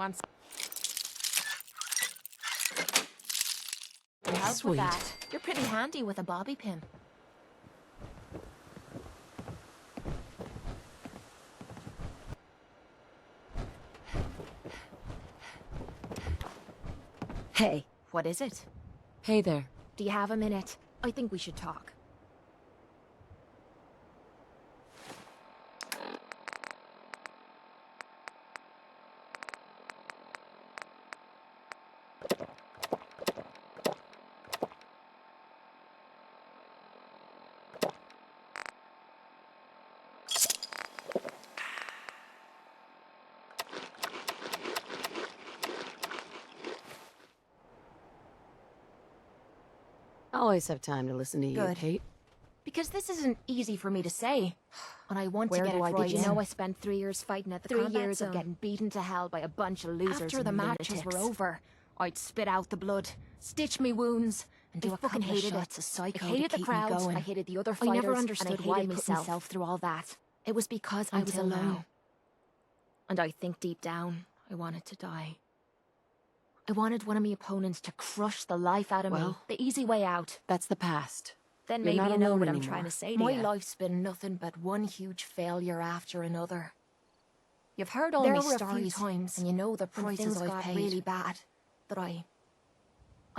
wants help Sweet. with that. You're pretty handy with a bobby pin. Hey. What is it? Hey there. Do you have a minute? I think we should talk. I always have time to listen to you, Good. Kate. Because this isn't easy for me to say. And I want Where to get do it I right. begin? You know, I spent 3 years fighting at the 3 combat years zone. of getting beaten to hell by a bunch of losers. After the and matches were lunatics. over, I'd spit out the blood, stitch me wounds, and do I a fucking couple of hated shots it. of psycho I hated to the keep me crowds. going. I hated the other I fighters. never understood and I why I hated put myself through all that. It was because I was Until alone. now. And I think deep down, I wanted to die. I wanted one of my opponents to crush the life out of me. Well, The easy way out. That's the past. Then You're maybe not you know alone what I'm anymore. trying to say to My you. life's been nothing but one huge failure after another. You've heard all There my were a few stories, times and you know the when prices things I've got paid. really bad that I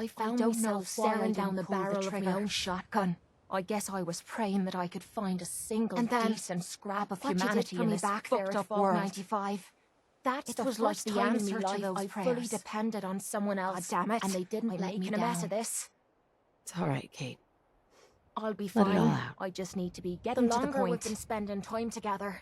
found don't know myself why I staring down didn't the pull the barrel of trigger. my own shotgun. I guess I was praying that I could find a single And then, decent scrap of what you did humanity for in me this back there fucked at up Vault world. 95. That's It the was like first the time in answer my to life those I fully prayers. depended on someone else. God damn it. And they didn't I'm make making a mess down. of this. It's all right, Kate. I'll be Let it all fine. out. I just need to be The getting to the longer point. we've been spending time together,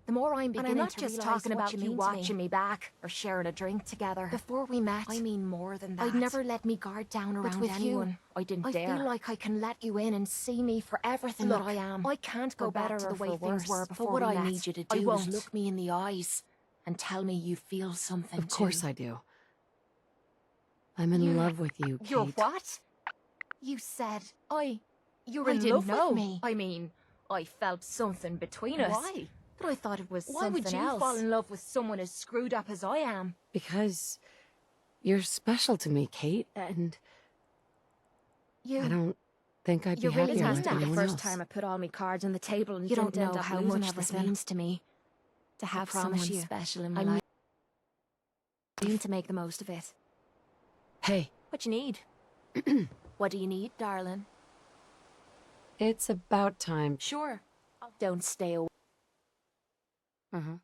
The more I'm and beginning I'm not to just realize talking what about you you mean watching to me back or sharing a drink together. before we met, I mean more than that. I'd never let me guard down But around with anyone. you, I didn't I dare. feel like I can let you in and see me for everything Look, that I am. I can't for go back better to the or way for things worse. were But before what we I met. need you to I do won't. is look me in the eyes and tell me you feel something Of course too. I do. I'm in love with you, Kate. You're what? You said You're I in didn't love know. with me. I mean, I felt something between us. Why? But I thought it was Why something would you else. fall in love with someone as screwed up as I am? Because you're special to me, Kate, and I don't think I'd be You really happier mean with that? The anyone first else. time I put all my cards on the table and You don't didn't end know up how losing much this everything. means to me. To I have promise someone you. special in my I life. I mean to make the most of it. Hey, What you need? What do you need, darling? it's about time. Sure. Don't stay away. Uh-huh.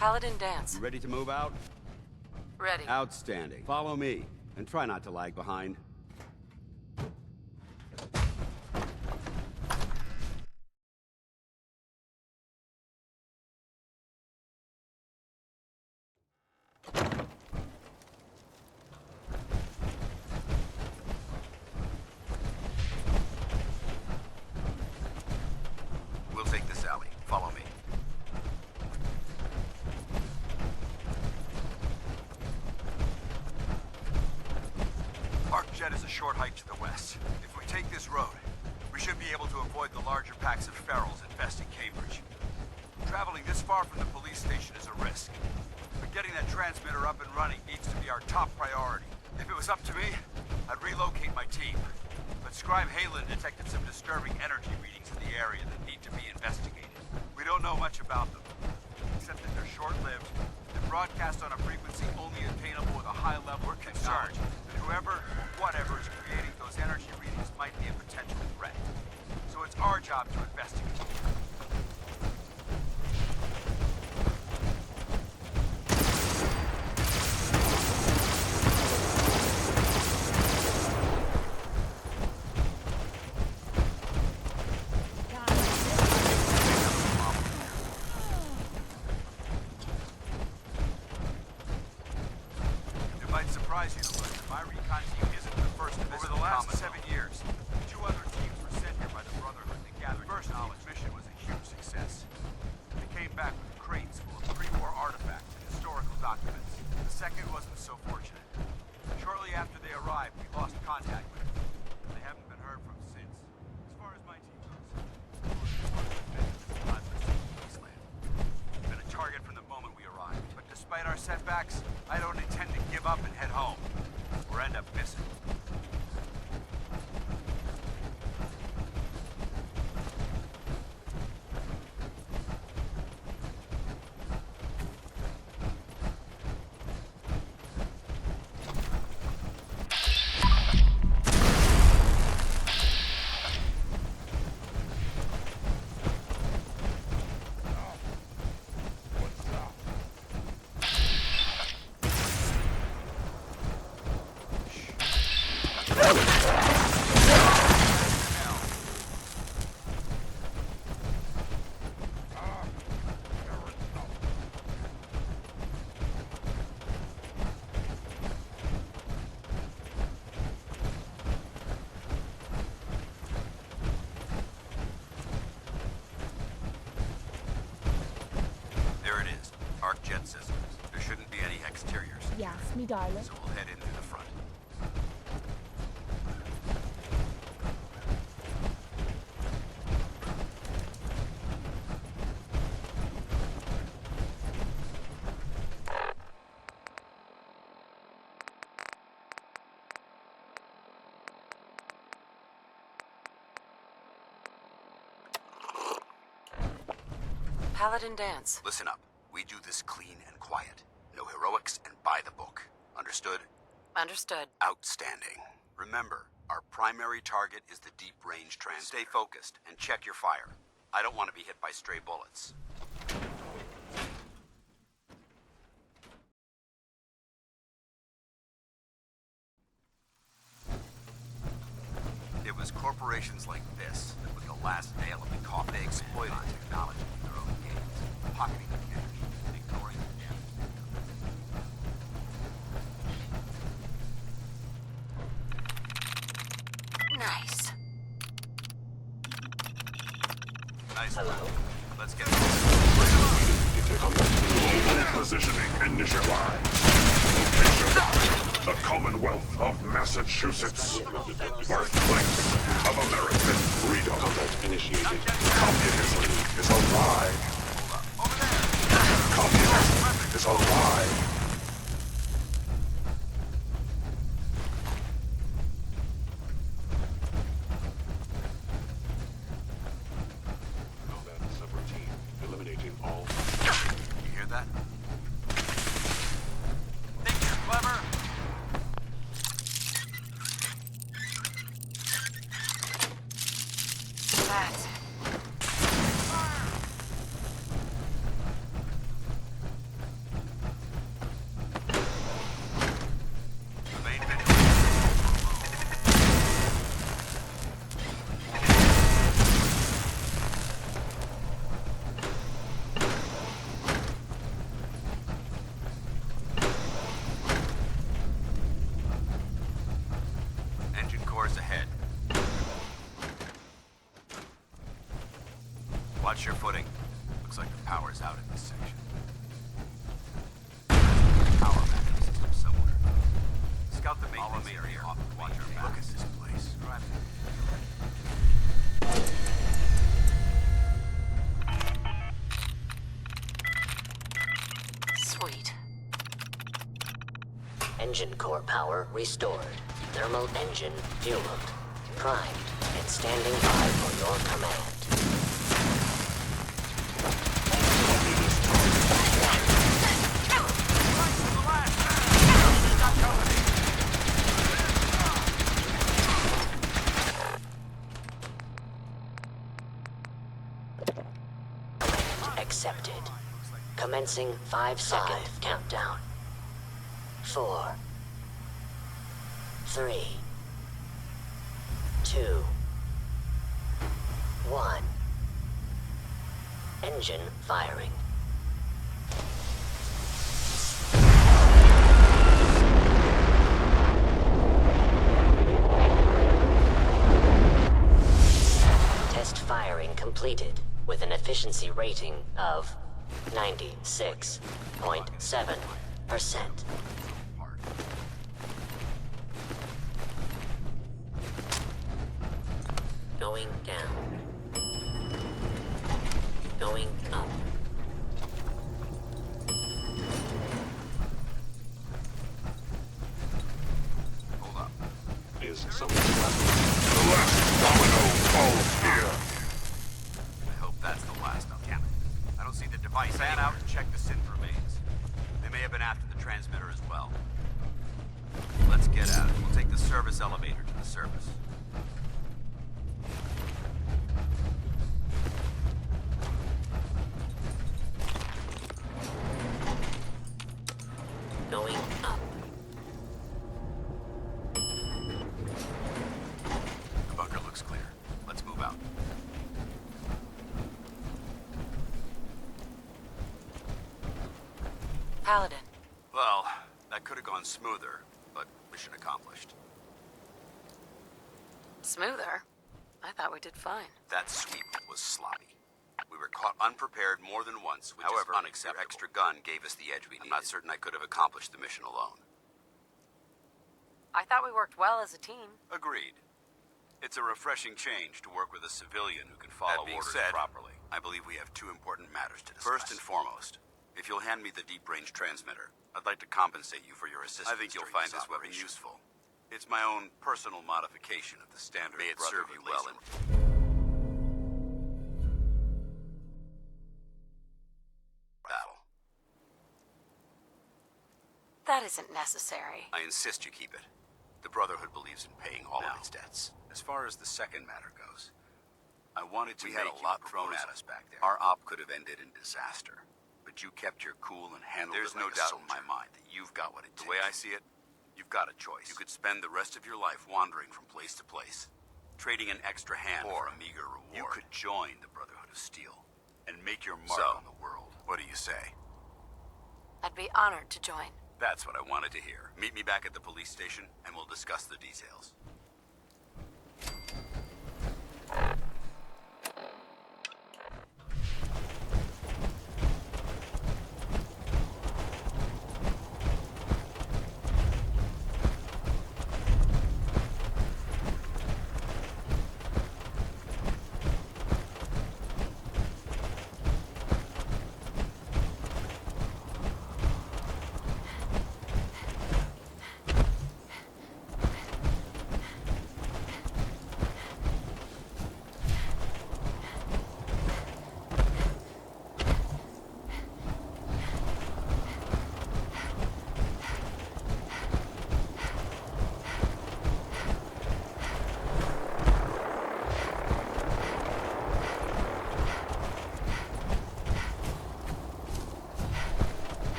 Paladin dance. You ready to move out? Ready. Outstanding. Follow me, and try not to lag behind. We'll take this alley. Follow me. Arcjet is a short hike to the west. If we take this road, we should be able to avoid the larger packs of ferals infesting Cambridge. Traveling this far from the police station is a risk, but getting that transmitter up and running needs to be our top priority. If it was up to me, I'd relocate my team. But Scribe Halen detected some disturbing energy readings in the area that need to be investigated. We don't know much about them, except that they're short-lived and broadcast on a frequency only attainable with a high level of concern that whoever, whatever is creating those energy readings might be a potential threat. So it's our job to investigate. It might surprise you to learn that my recon team isn't the first to visit the last 7 years. 2 other teams were sent here by the Brotherhood to gather first knowledge. Mission was a huge success. They came back with crates full of pre-war artifacts and historical documents. The second wasn't so fortunate. Shortly after they arrived, we lost contact with them. They haven't been heard from since. As far as my team goes, been a target from the moment we arrived. But despite our setbacks, I don't intend to give up and head home, or end up missing. There it is. Arcjet systems. There shouldn't be any exteriors. Yes, me darling. So we'll head in through the front. Paladin dance. Listen up. We do this clean and quiet. No heroics and by the book. Understood? Understood. Outstanding. Remember, our primary target is the deep-range trans. Stay focused and check your fire. I don't want to be hit by stray bullets. It was corporations like this that put the last nail in the coffin. They exploited technology for their own gains, pocketing the cash and ignoring the damage. Nice. Nice. Let's get Positioning initialized. Location: the Commonwealth of Massachusetts. Birthplace of American freedom. Initiated. Communism is alive. Communism is alive. Combat subroutine. Eliminating all. You hear that? Think you're clever? That. Watch your footing. Looks like the power's out in this section. Power backup system somewhere. Scout the maintenance area. Watch your back. Look at this place. Sweet. Engine core power restored. Thermal engine fueled. Primed and standing by for your command. Command accepted. Commencing 5-second countdown. 4, 3, 2, 1. Engine firing. Test firing completed with an efficiency rating of 96.7%. Going down. Going up. Hold up. Is someone left? The last domino falls here. I hope that's the last of them. I don't see the device. Fan out and check the synth remains. They may have been after the transmitter as well. Let's get at it. We'll take the service elevator to the surface. Going up. The bunker looks clear. Let's move out. Paladin. Well, that could have gone smoother, but mission accomplished. Smoother? I thought we did fine. That sweep was sloppy. We were caught unprepared more than once, which is unacceptable. Your extra gun gave us the edge we needed. I'm not certain I could have accomplished the mission alone. I thought we worked well as a team. Agreed. It's a refreshing change to work with a civilian who can follow orders properly. I believe we have two important matters to discuss. First and foremost, if you'll hand me the deep-range transmitter, I'd like to compensate you for your assistance. I think you'll find this weapon useful. It's my own personal modification of the standard. May it serve you well in battle. That isn't necessary. I insist you keep it. The Brotherhood believes in paying all of its debts. As far as the second matter goes, I wanted to make a lot thrown at us back there. Our op could have ended in disaster, but you kept your cool and handled it like a soldier. There's no doubt in my mind that you've got what it takes. The way I see it, you've got a choice. You could spend the rest of your life wandering from place to place, trading an extra hand for a meager reward. You could join the Brotherhood of Steel and make your mark on the world. What do you say? I'd be honored to join. That's what I wanted to hear. Meet me back at the police station, and we'll discuss the details.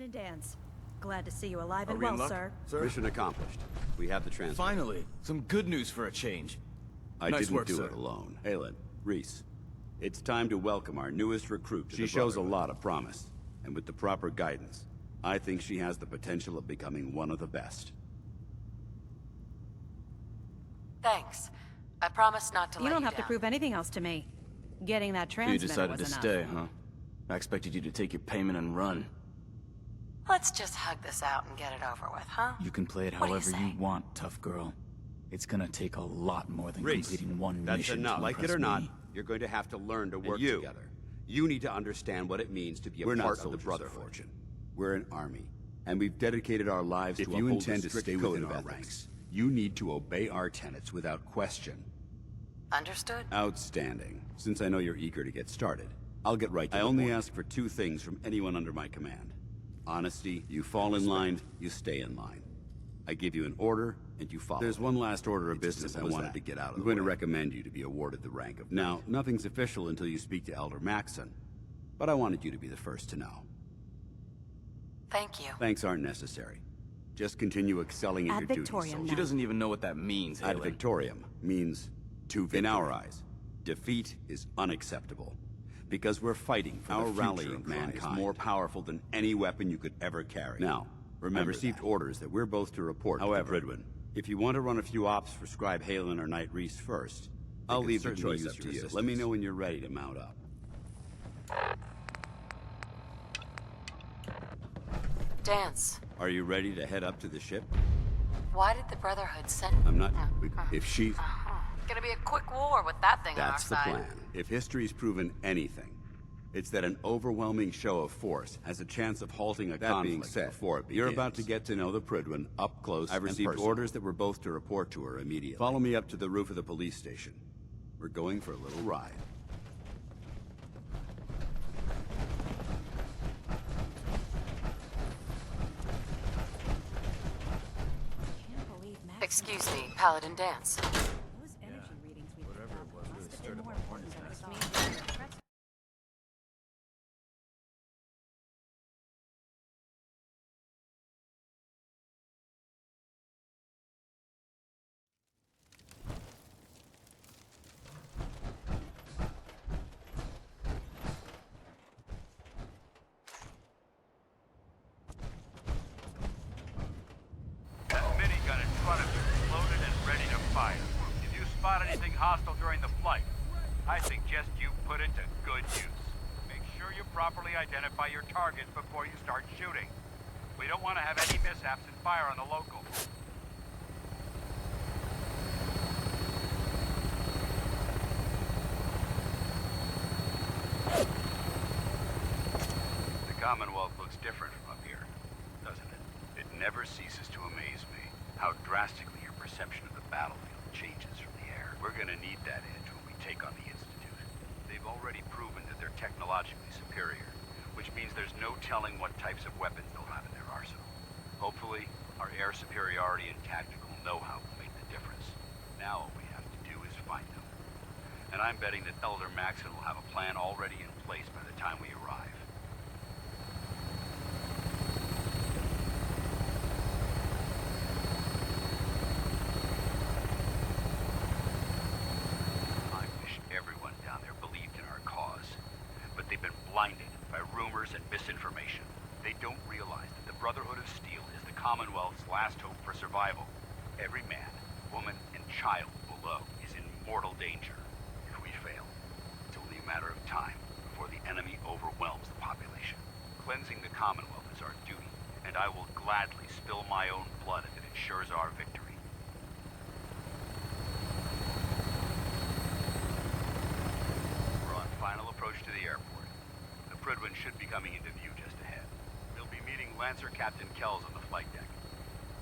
Paladin and Dance. Glad to see you alive Are and we in well, luck, sir. Mission accomplished. We have the transfer. Finally, some good news for a change. I Nice didn't work, do sir. it alone. Aelin, Reese, it's time to welcome our newest recruit to the Brotherhood. She shows a lot of promise, and with the proper guidance, I think she has the potential of becoming one of the best. Thanks. I promise not to You let don't you have to down. prove anything else to me. Getting that You transmitter decided was to enough. stay, huh? I expected you to take your payment and run. Let's just hug this out and get it over with, huh? You can play it What do you however say? you want, tough girl. It's gonna take a lot more than Reese, completing one that's mission enough. to Like it impress or not, me. you're going to have to learn to work together. You need to understand what it means to be a part of the Brotherhood. We're an army, and we've dedicated our lives to uphold the strict stay within our ranks. You need to obey our tenets without question. Understood? Outstanding. Since I know you're eager to get started, I'll get right to the point. I only ask for two things from anyone under my command. Honesty, you fall in line, you stay in line. I give you an order, and you follow. There's one last order of business I wanted to get out of the way. I'm going to recommend you to be awarded the rank of... Now, nothing's official until you speak to Elder Maxson, but I wanted you to be the first to know. Thank you. Thanks aren't necessary. Just continue excelling at Ad your duties, Victoriam soldier. She doesn't even know what that means, Ad Aelin. Victoriam means to victory. In our eyes, defeat is unacceptable. Because we're fighting for our rallying of mankind, more powerful than any weapon you could ever carry. Now, remember, I received orders that we're both to report to Pridwin. If you want to run a few ops for Scribe Halen or Knight Reese first, I'll leave the choice up to you. Let me know when you're ready to mount up. Dance. Are you ready to head up to the ship? Why did the Brotherhood send... I'm not... If she... Gonna be a quick war with that thing That's the on our side. plan. If history's proven anything, it's that an overwhelming show of force has a chance of halting a conflict before it begins. You're about to get to know the Pridwin up close. I've received orders that we're both to report to her immediately. Follow me up to the roof of the police station. We're going for a little ride. Excuse me, Paladin Dance. Those energy readings we picked up must have been more important than I thought. That minigun in front of you is loaded and ready to fire. If you spot anything hostile during the flight, I suggest you put it to good use. Make sure you properly identify your targets before you start shooting. We don't want to have any mishaps and fire on the locals. The Commonwealth looks different from up here, doesn't it? It never ceases to amaze me how drastically your perception of the battlefield changes from the air. We're gonna need that edge when we take on the Institute. They've already proven that they're technologically superior, which means there's no telling what types of weapons they'll have in their arsenal. Hopefully, our air superiority and tactical know-how will make the difference. Now all we have to do is find them. And I'm betting that Elder Maxson will have a plan already in place by the time we arrive. I wish everyone down there believed in our cause. But they've been blinded by rumors and misinformation. They don't realize that the Brotherhood of Steel is the Commonwealth's last hope for survival. Every man, woman, and child below is in mortal danger. If we fail, it's only a matter of time before the enemy overwhelms the population. Cleansing the Commonwealth is our duty, and I will gladly spill my own blood if it ensures our victory. We're on final approach to the airport. The Pridwin should be coming into view just ahead. We'll be meeting Lancer Captain Kells on the flight deck.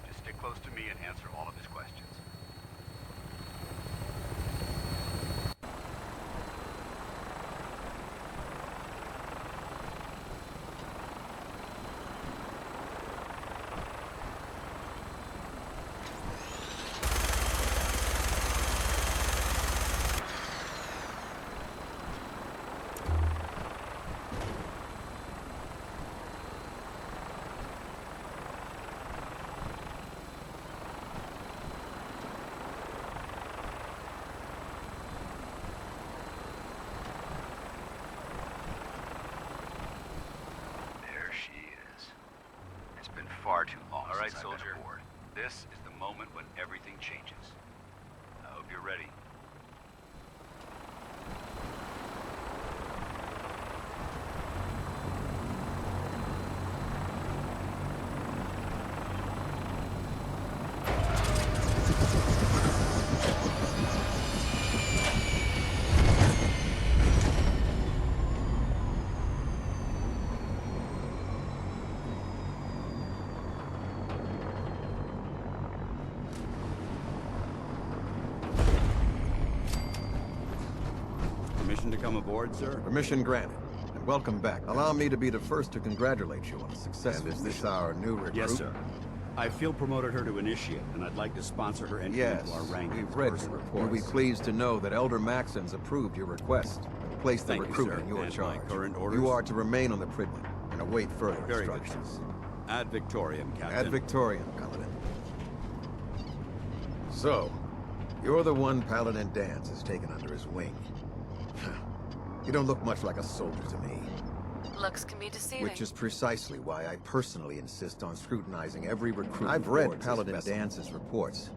Just stick close to me and answer all of his questions. far too long. All right, since I've been soldier. aboard. This is the moment when everything changes. I hope you're ready. Permission to come aboard, sir? Permission granted. And welcome back. Allow me to be the first to congratulate you on a successful mission. Is this our new recruit? Yes, sir. I feel promoted her to initiate, and I'd like to sponsor her entry into our ranks. We've read your report. You'll be pleased to know that Elder Maxon's approved your request and placed the recruit in your charge. Current orders? You are to remain on the Pridman and await further instructions. Ad Victoriam, Captain. Ad Victoriam, Paladin. So, you're the one Paladin Danse has taken under his wing. You don't look much like a soldier to me. Looks can be deceiving. Which is precisely why I personally insist on scrutinizing every recruit. I've read Paladin Dance's reports.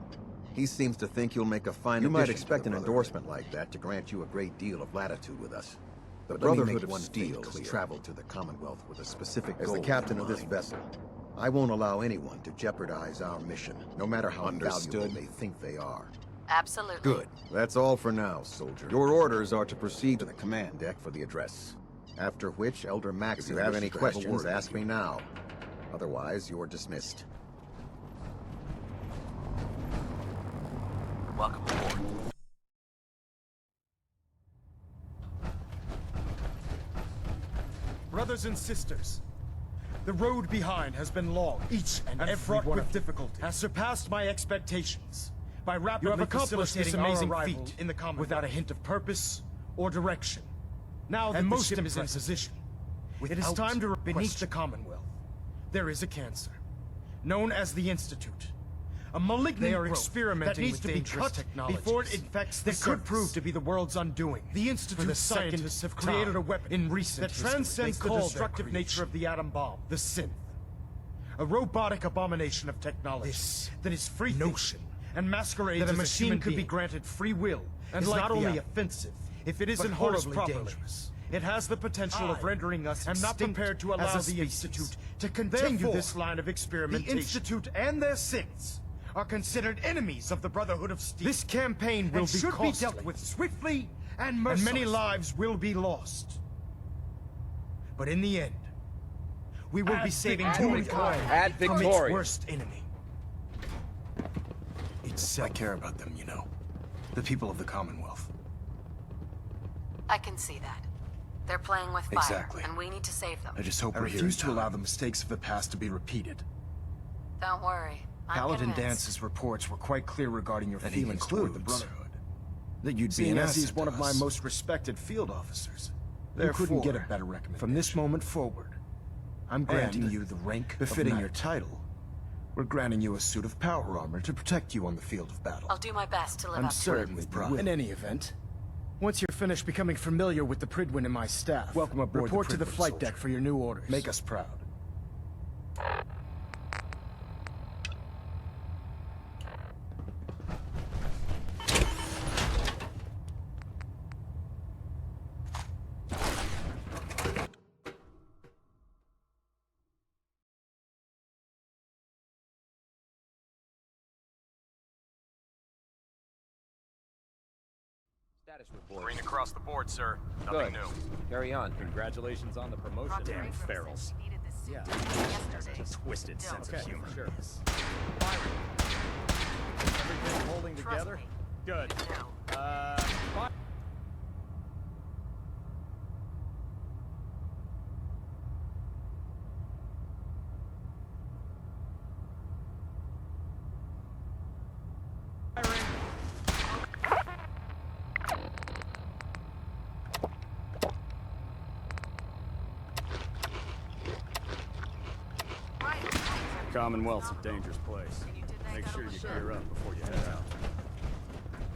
He seems to think you'll make a fine addition. You might expect an endorsement like that to grant you a great deal of latitude with us. The Brotherhood of Steel has traveled to the Commonwealth with a specific goal. As the captain of this vessel, I won't allow anyone to jeopardize our mission, no matter how valuable they think they are. Absolutely. Good. That's all for now, soldier. Your orders are to proceed to the command deck for the address. After which, Elder Max, if you have any questions, ask me now. Otherwise, you're dismissed. Welcome aboard. Brothers and sisters, the road behind has been long, each and every fraught with difficulty, has surpassed my expectations. By rapidly facilitating this amazing feat in the Commonwealth without a hint of purpose or direction. Now the most is in position. It is time to beneath the Commonwealth. There is a cancer, known as the Institute. A malignant growth experimenting that needs to be cut before it infects the surface. Could prove to be the world's undoing. The Institute scientists have created a weapon in recent that transcends the destructive nature of the atom bomb, the synth. A robotic abomination of technology that is free notion and masquerades that a machine could be granted free will and is not only offensive if it isn't harnessed properly. It has the potential of rendering us extinct. I'm not prepared to allow the Institute to continue this line of experimentation. The Institute and their synths are considered enemies of the Brotherhood of Steel. This campaign will be costly, be dealt with swiftly and mercilessly, and many lives will be lost. But in the end, we will be saving humankind from its worst enemy. I care about them, you know. The people of the Commonwealth. I can see that. They're playing with fire, and we need to save them. I just hope I refuse to allow the mistakes of the past to be repeated. Don't worry. Paladin Dance's reports were quite clear regarding your feelings toward the Brotherhood. That you'd be an asset. He's one of my most respected field officers. You couldn't get a better recommendation. From this moment forward, I'm granting you the rank befitting your title. We're granting you a suit of power armor to protect you on the field of battle. I'll do my best to live I'm up to it. certain with pride. In any event, once you're finished becoming familiar with the Pridwin and my staff, welcome aboard. Report to the flight deck for your new orders. Make us proud. Status report. Green across the board, sir. Nothing new. Carry on. Congratulations on the promotion. Damn ferals. Yeah. Twisted sense of humor. Sure. Everything holding together? Good. Commonwealth's a dangerous place. Make sure you gear up before you head out.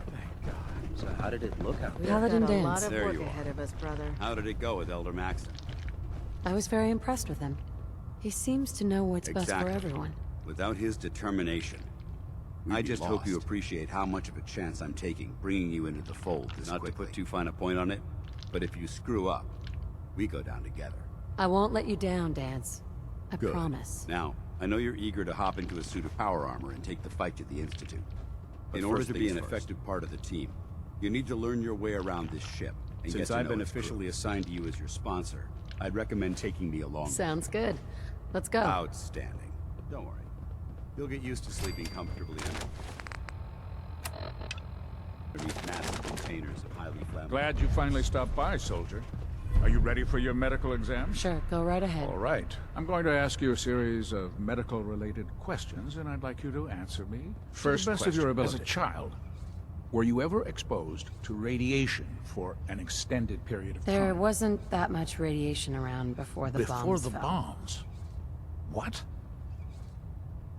Thank God. So how did it look out there? Paladin Danse. A lot of There work you are. ahead of us, brother. How did it go with Elder Maxon? I was very impressed with him. He seems to know what's best for everyone. Without his determination, I just hope you appreciate how much of a chance I'm taking bringing you into the fold this quickly. Not to put too fine a point on it, but if you screw up, we go down together. I won't let you down, Dance. I Good. promise. Now, I know you're eager to hop into a suit of power armor and take the fight to the Institute. But in order to be an effective part of the team, you need to learn your way around this ship. And since I've been officially assigned to you as your sponsor, I'd recommend taking me along. Sounds good. Let's go. Outstanding. Don't worry. You'll get used to sleeping comfortably underneath massive containers of highly flammable... Glad you finally stopped by, soldier. Are you ready for your medical exam? Sure, go right ahead. All right. I'm going to ask you a series of medical-related questions, and I'd like you to answer me First to the best question, of your ability. as As a child, were you ever exposed to radiation for an extended period of time? There wasn't that much radiation around before the bombs Before the fell. bombs? What?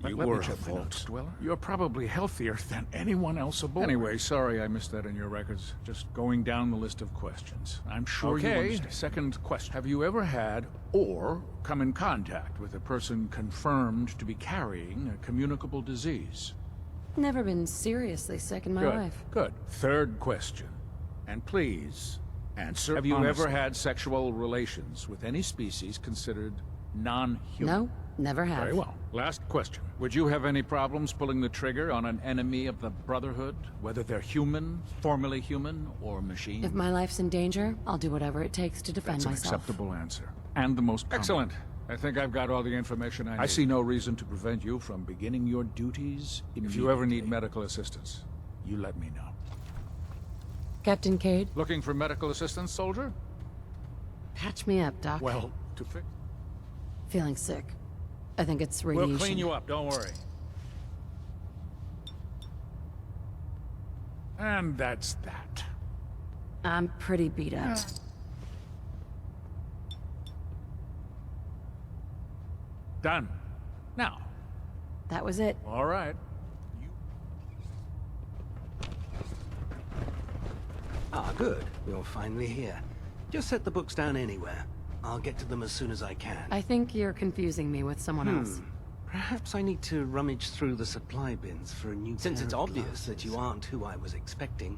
You Let me were a check my vault notes. dweller? You're probably healthier than anyone else aboard. Anyway, sorry I missed that in your records. Just going down the list of questions. I'm sure you understand. Second question. Have you ever had or come in contact with a person confirmed to be carrying a communicable disease? Never been seriously sick in my life. Good. Third question. And please, answer Have you honestly. ever had sexual relations with any species considered non-human? No, never have. Very well. Last question. Would you have any problems pulling the trigger on an enemy of the Brotherhood, whether they're human, formerly human, or machine? If my life's in danger, I'll do whatever it takes to defend That's an myself. acceptable answer. And the most common. Excellent. I think I've got all the information I need. I see no reason to prevent you from beginning your duties immediately. If you ever need medical assistance, you let me know. Captain Cade? Looking for medical assistance, soldier? Patch me up, Doc. Well, to fix... Feeling sick. I think it's radiation. We'll clean you up, don't worry. And that's that. I'm pretty beat up. Done. Now. That was it. All right. Ah, good. You're finally here. Just set the books down anywhere. I'll get to them as soon as I can. I think you're confusing me with someone else. Perhaps I need to rummage through the supply bins for a new Since it's obvious that you aren't who I was expecting,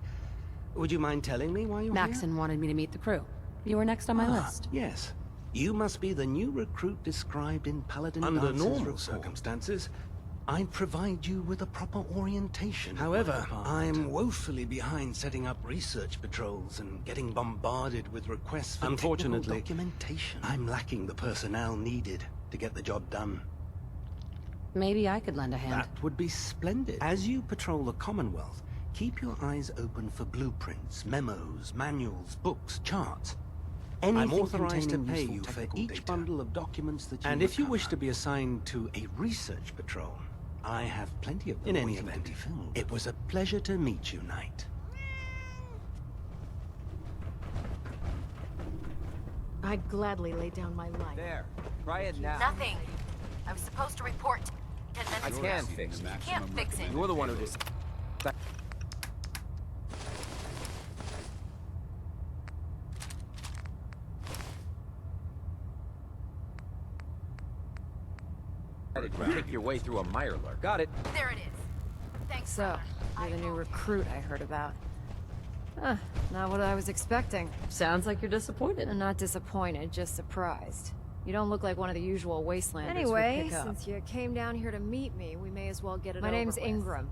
would you mind telling me why you're here? Maxon wanted me to meet the crew. You were next on my list. Yes. You must be the new recruit described in Paladin Under normal circumstances, I'd provide you with a proper orientation. However, I'm woefully behind setting up research patrols and getting bombarded with requests for technical documentation. I'm lacking the personnel needed to get the job done. Maybe I could lend a hand. That would be splendid. As you patrol the Commonwealth, keep your eyes open for blueprints, memos, manuals, books, charts. I'm authorized to pay you for each bundle of documents that you And if you wish to be assigned to a research patrol, I have plenty of them. In any event, it was a pleasure to meet you, Knight. I'd gladly lay down my life. There. Try it now. Nothing. I was supposed to report 10 minutes I ago. can't fix it. You can't fix it. You're the one who just... Take your way through a Mirelurk. Got it. There it is. Thanks. So, you're the new recruit I heard about. Huh, not what I was expecting. Sounds like you're disappointed. I'm not disappointed, just surprised. You don't look like one of the usual wastelanders Anyway, we'd pick up. since you came down here to meet me, we may as well get it My over name's with. Ingram,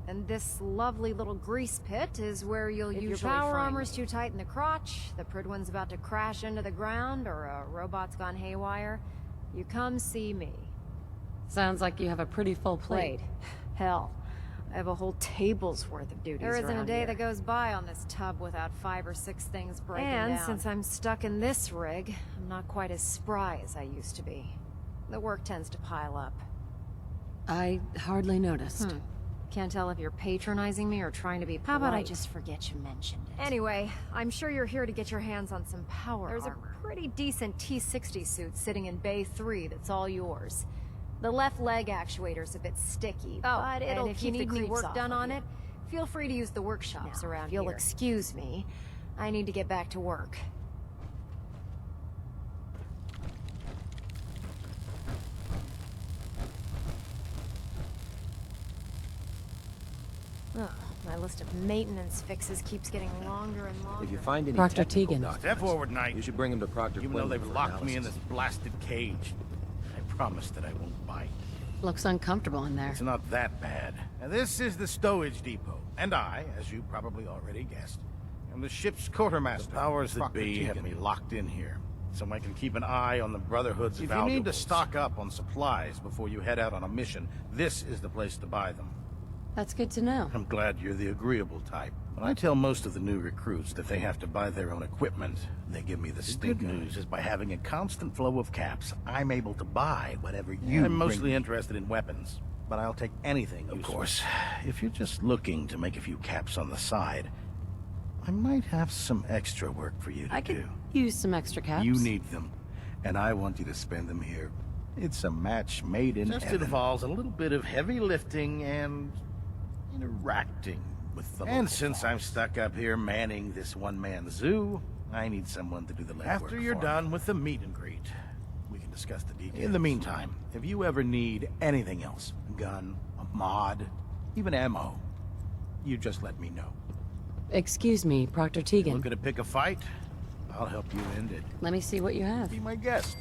and this lovely little grease pit is where you'll If usually your power find armor's me. too tight in the crotch, the Pridwin's about to crash into the ground, or a robot's gone haywire, you come see me. Sounds like you have a pretty full plate. Hell, I have a whole table's worth of duties There isn't a around day here. that goes by on this tub without 5 or 6 things breaking And down. since I'm stuck in this rig, I'm not quite as spry as I used to be. The work tends to pile up. I hardly noticed. Can't tell if you're patronizing me or trying to be polite. How about I just forget you mentioned it? Anyway, I'm sure you're here to get your hands on some power There's armor. A pretty decent T-60 suit sitting in Bay 3 that's all yours. The left leg actuator's a bit sticky, but it'll and if you keep need the me creeps work off done of on you. it, Feel free to use the workshops Now, around if here. you'll excuse me, I need to get back to work. My list of maintenance fixes keeps getting longer and longer. If you find any Proctor technical Tegan. documents, Step forward, Knight. you should bring him to Proctor Even though Quinlan they've for locked me in this analysis. blasted cage, I promise that I won't bite. Looks uncomfortable in there. It's not that bad. Now, this is the stowage depot, and I, as you probably already guessed, am the ship's quartermaster. The powers that be have me locked in here, so I can keep an eye on the Brotherhood's valuables. If you need to stock up on supplies before you head out on a mission, this is the place to buy them. That's good to know. I'm glad you're the agreeable type. When I tell most of the new recruits that they have to buy their own equipment, they give me the stink news is by having a constant flow of caps, I'm able to buy whatever you I'm mostly interested in weapons, but I'll take anything useful. Of course, if you're just looking to make a few caps on the side, I might have some extra work for you to I could use some extra caps. You need them, and I want you to spend them here. It's a match made in heaven. Just involves a little bit of heavy lifting and interacting with the And since I'm stuck up here manning this one-man zoo, I need someone to do the legwork. After you're done with the meet and greet, we can discuss the details. In the meantime, if you ever need anything else, a gun, a mod, even ammo, you just let me know. Excuse me, Proctor Tegan. Looking to pick a fight? I'll help you end it. Let me see what you have. Be my guest.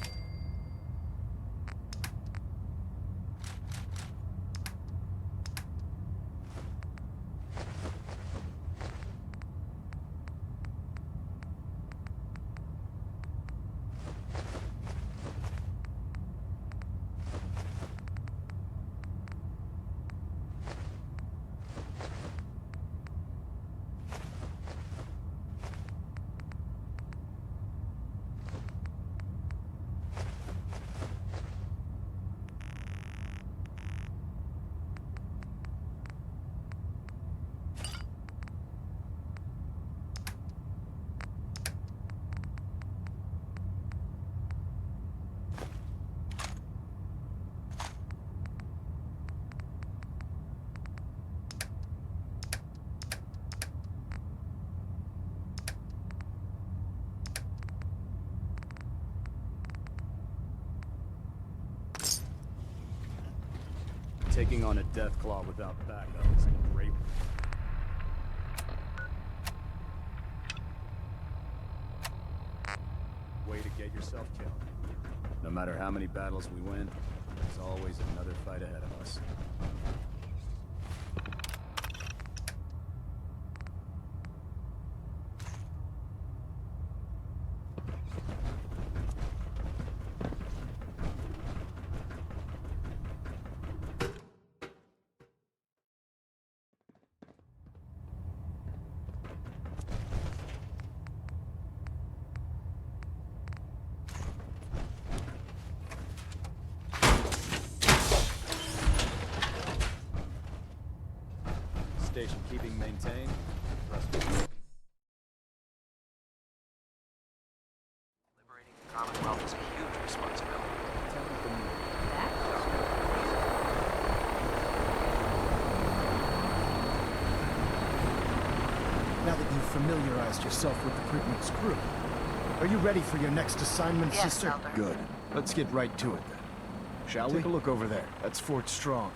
Taking on a death claw without backup is a great one. Way to get yourself killed. No matter how many battles we win, there's always another fight ahead of us. Station keeping maintained. Liberating the Commonwealth is a huge responsibility. Now that you've familiarized yourself with the Pritman's crew, are you ready for your next assignment, Yes, sister? Elder. Good. Let's get right to it then. Shall we? Take a look over there. That's Fort Strong.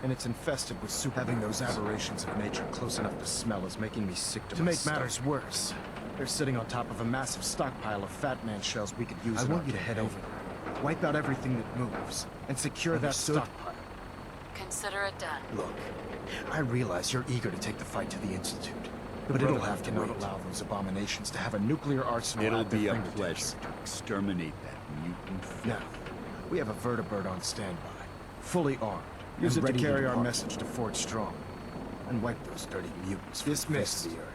And it's infested with super. Having those aberrations of nature close enough to smell is making me sick to my make stomach. matters worse, they're sitting on top of a massive stockpile of Fat Man shells we could use. I in want our you to head campaign. over there. Wipe out everything that moves, and secure Understood. that stockpile. Consider it done. Look, I realize you're eager to take the fight to the Institute, but it'll have to not allow those abominations to have a nuclear arsenal It'll at their be a fingertips. pleasure to exterminate that mutant. Now, we have a vertibird on standby, fully armed. Use And it to ready to carry our depart. message to Fort Strong, and wipe those dirty mutants from the face Dismissed. of the earth.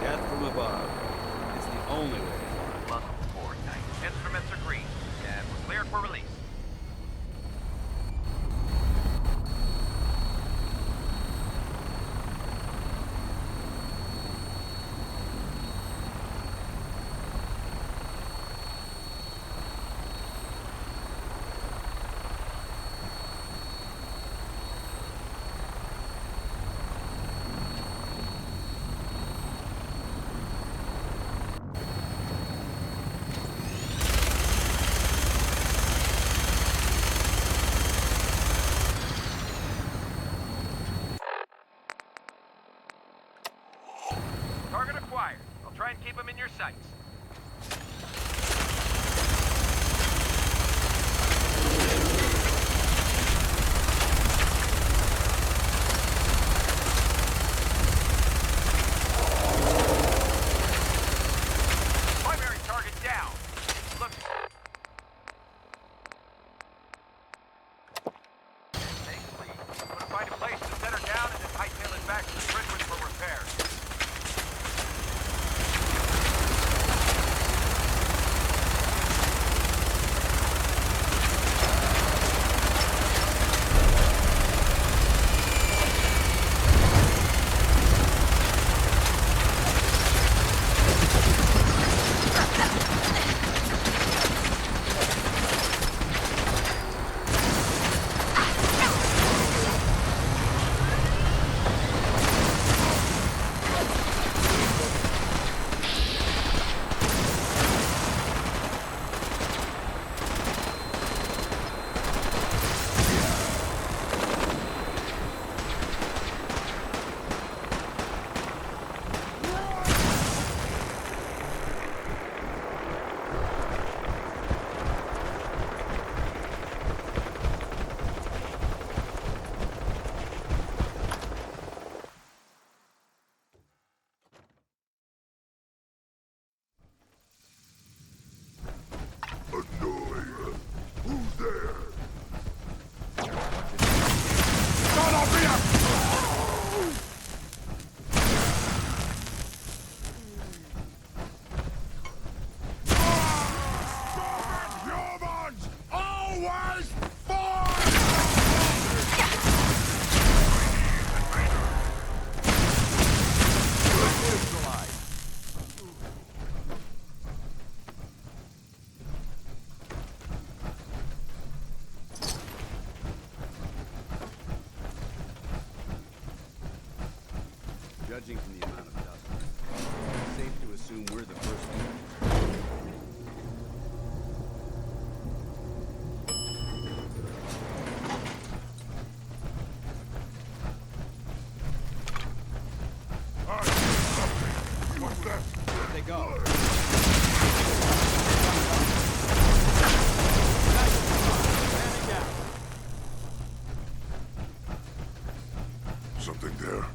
Death from above. It's the only way. Welcome aboard, Knight. Instruments are green, and we're cleared for release. and keep them in your sights. Primary target down. Look. Take the lead. I'm gonna find a place to set her down and then hightail it back to the bridge for repairs. Judging from the amount of dust, it's safe to assume we're the first one. Where'd they go? Something there.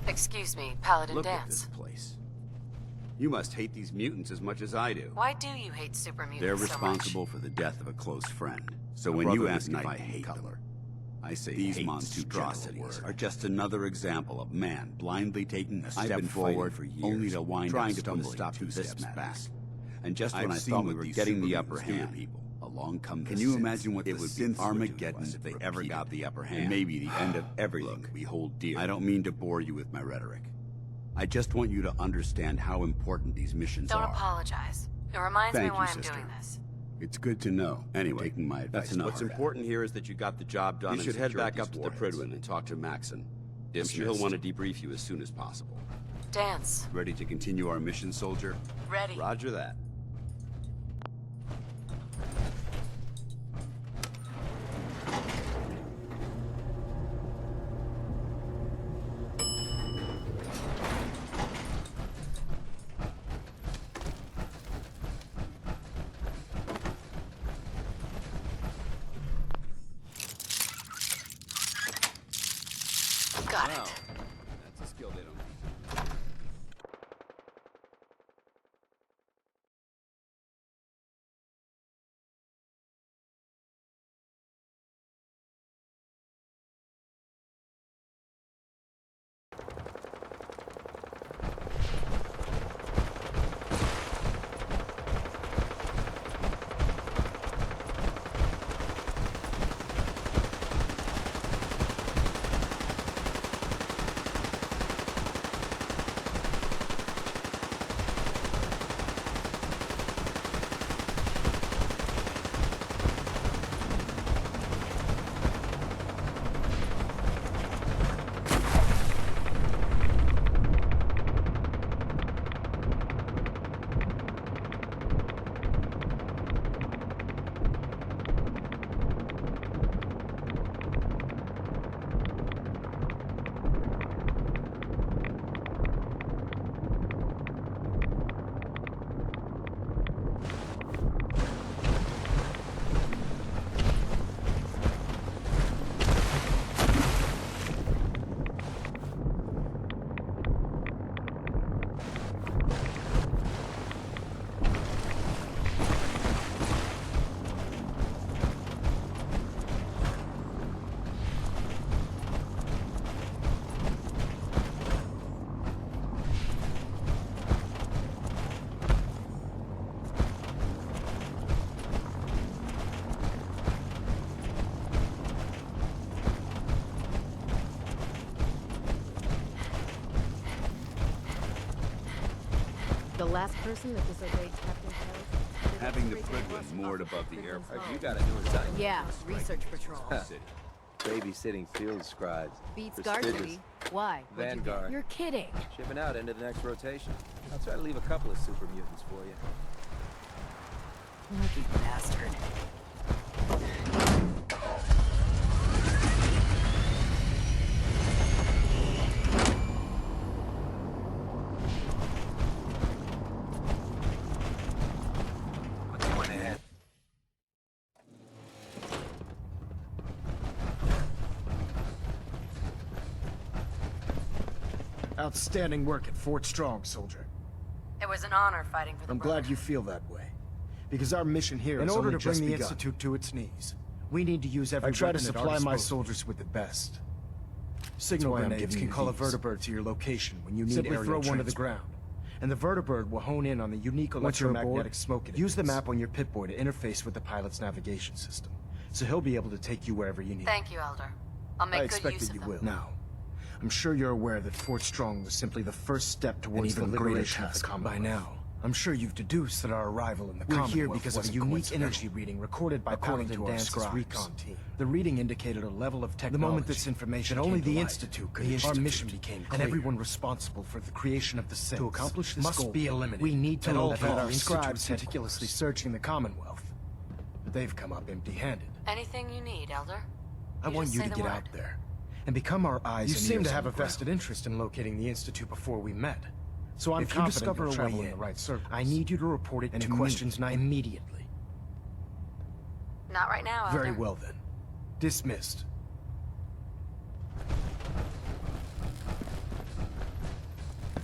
Excuse me, Paladin Look at Dance. this place. You must hate these mutants as much as I do. Why do you hate super mutants They're so responsible for the death of a close friend. So My when you brother ask was if I Knight hate Cutler. them, I say These hate monstrosities are just another example of man blindly taking a step I've been forward for years, only to wind trying up to put a stumbling stop to two this steps back. madness. And just when I've I seen thought we what were these getting the super upper mutants do to hand, people. along comes Can the you synths. imagine what it the would be synths would do to Armageddon us if they if ever repeated? got the upper hand, And maybe the end of everything we hold dear. I don't mean to bore you with my rhetoric. I just want you to understand how important these missions Don't are. apologize. It reminds Thank me why you, I'm sister. doing this. It's good to know. Anyway, taking my advice. That's enough. What's important here is that you got the job done. You should and head secured back up these to the warheads. Pridwin and talk to Maxon. I'm Dismissed. sure he'll want to debrief you as soon as possible. Dance. Ready to continue our mission, soldier? Ready. Roger that. Got Wow. it. That's a skill they don't teach. The last person that disobeyed Captain Kelly? Having the Fridwin moored above the airport. You got a new assignment. Yeah, research patrol. Babysitting field scribes. Beats guard duty. Why? What'd you do? Vanguard. You're kidding. Shipping out into the next rotation. I'll try to leave a couple of super mutants for you. Lucky bastard. Outstanding work at Fort Strong, soldier. It was an honor fighting for the I'm glad you feel that way. Because our mission here is only just begun. In order to bring the Institute to its knees, we need to use every weapon at our disposal. I try to supply my soldiers with the best. Signal grenades can call a vertibird to your location when you need aerial transport. Simply throw one to the ground, and the vertibird will hone in on the unique electromagnetic smoke it emits. Use the map on your Pip-Boy to interface with the pilot's navigation system, so he'll be able to take you wherever you need. Thank you, Elder. I'll make good use of them. I expect that you will. Now, I'm sure you're aware that Fort Strong was simply the first step towards the liberation of the Commonwealth. By now, I'm sure you've deduced that our arrival in the Commonwealth here because of a unique energy reading recorded by Paladin Dance's recon team. The reading indicated a level of technology. The moment this information that only the Institute could achieve. Our mission became clear, and everyone responsible for the creation of the Six to accomplish this must be eliminated. We need to locate our scribes meticulously searching the Commonwealth. But they've come up empty-handed. Anything you need, Elder? I want you to get out there and become our eyes and ears. You seem to have a vested interest in locating the Institute before we met. So I'm confident you'll travel in the right circles. I need you to report it to questions immediately. Not right now, Elder. Very well then. Dismissed.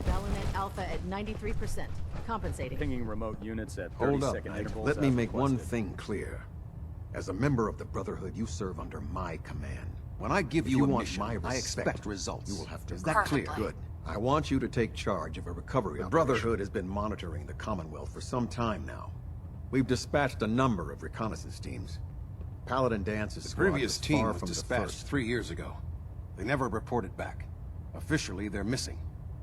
Valiant Alpha at 93%. Compensating. Pinging remote units at Hold up, 30-second Knight. intervals. Let me make one thing clear. As a member of the Brotherhood, you serve under my command. When I give you a mission, I expect results. You will have to. Is that clear? Good. I want you to take charge of a recovery operation. The Brotherhood has been monitoring the Commonwealth for some time now. We've dispatched a number of reconnaissance teams. Paladin Dance's squad previous is team far was from dispatched 3 years ago. They never reported back. Officially, they're missing.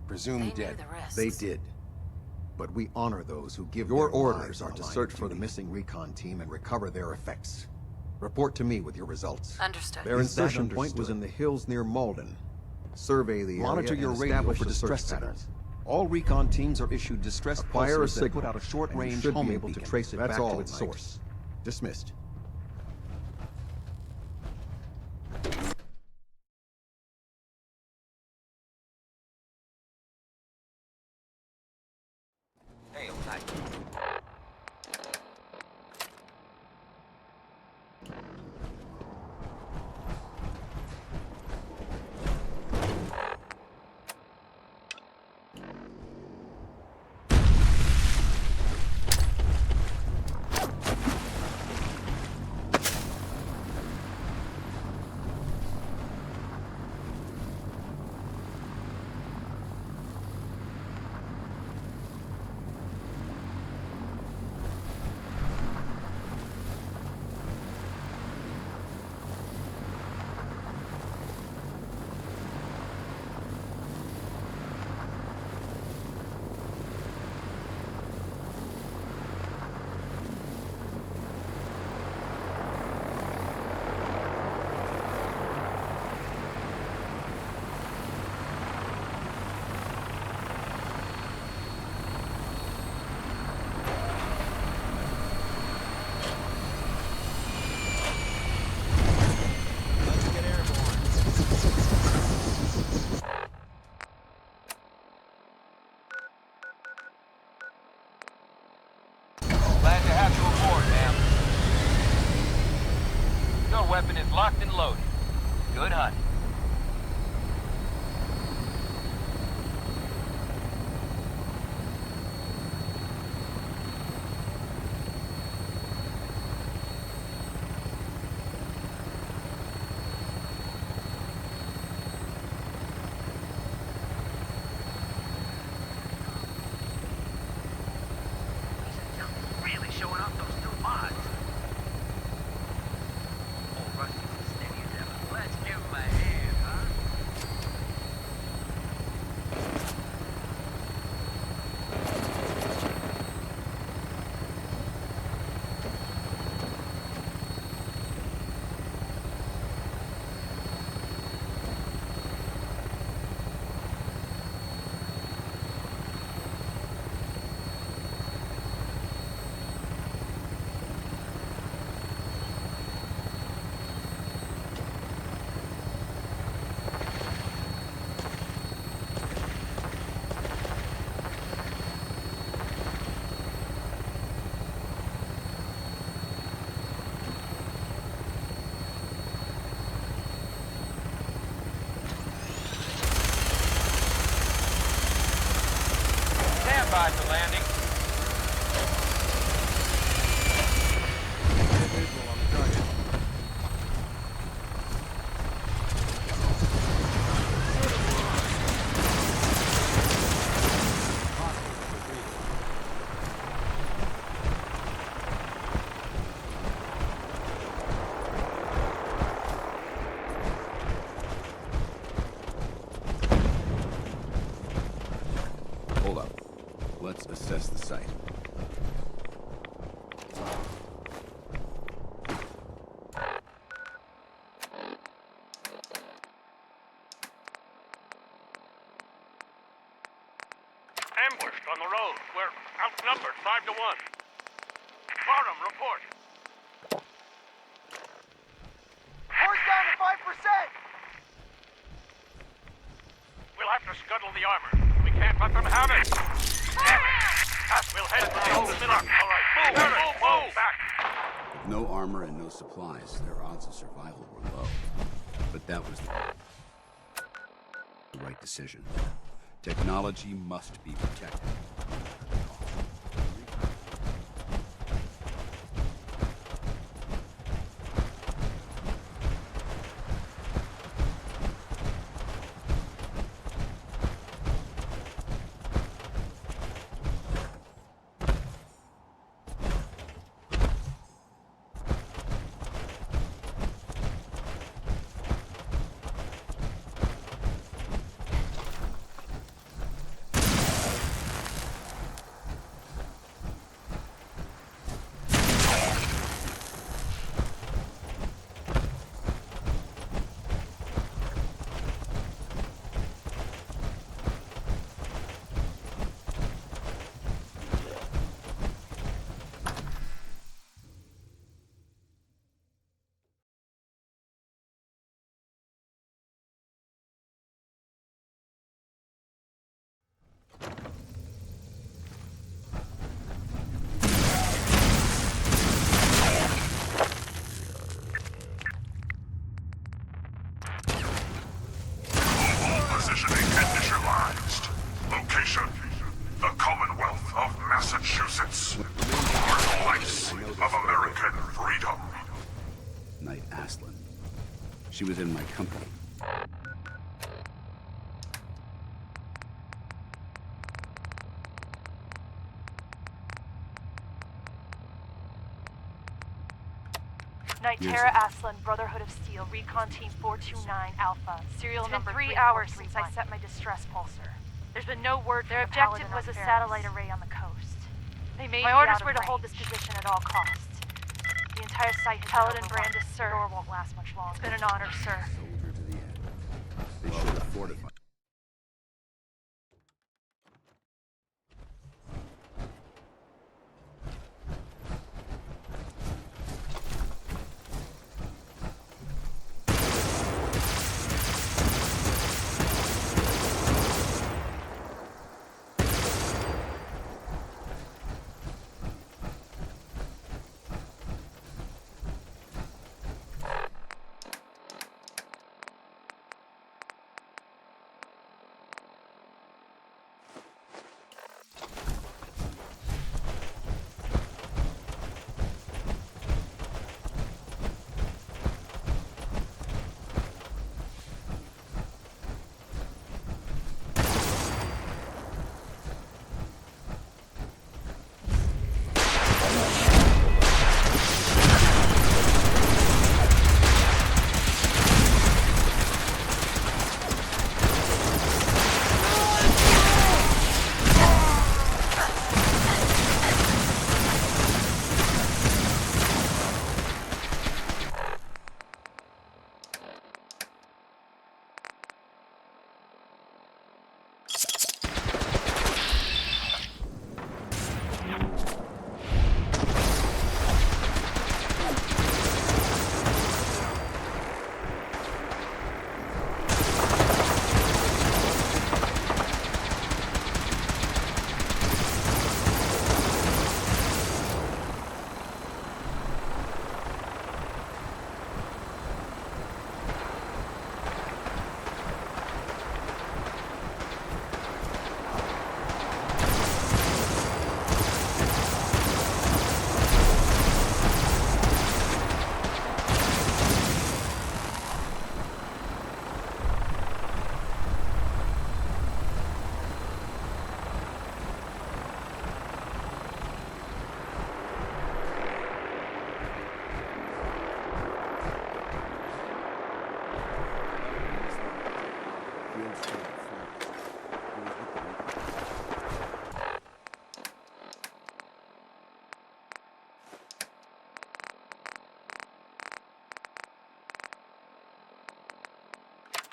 Presumed dead. They did. But we honor those who give your orders are to search for the missing recon team and recover their effects. Report to me with your results. Understood. Their insertion point was in the hills near Malden. Survey the area. Monitor your radio for distress signals. All recon teams are issued distress pulsars that put out a short-range homing beacon. To trace it back to its source. Dismissed. Hey, Knight. Weapon is locked and loaded. Good hunting. Really showing off those new mods. Let's give him a hand. arrived at landing. Visual on the target. Hold up. Let's assess the site. Ambushed on the road. We're outnumbered 5 to 1. Farnham, report. Horse down to 5%! We'll have to scuttle the armor. We can't let them have it. We'll head for the open middle. All right, move! Back! With no armor and no supplies, their odds of survival were low. But that was the right decision. Technology must be protected. Positioning initialized. Location: the Commonwealth of Massachusetts. Birthplace of American freedom. Knight Aslan. She was in my company. Knight Tara Aslan, Brotherhood of Steel, Recon Team 429 Alpha, serial number 3 hours since I set my distress pulsar. There's been no word. Their objective was a satellite array on the coast. My orders were to hold this position at all costs. The entire site has Paladin Brandis, sir. The door won't last much longer. It's been an honor, sir. Soldier to the end. They should have fortified.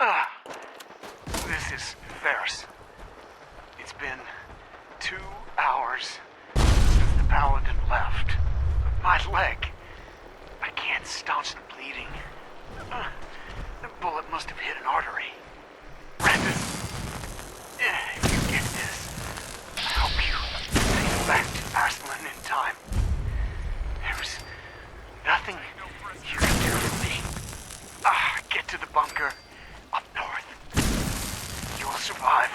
This is Ferris. It's been 2 hours since the paladin left. My leg. I can't staunch the bleeding. The bullet must have hit an artery. Brandon, if you get this, I hope you take it back to Arslan in time. There's nothing you can do for me. Get to the bunker up north. You will survive.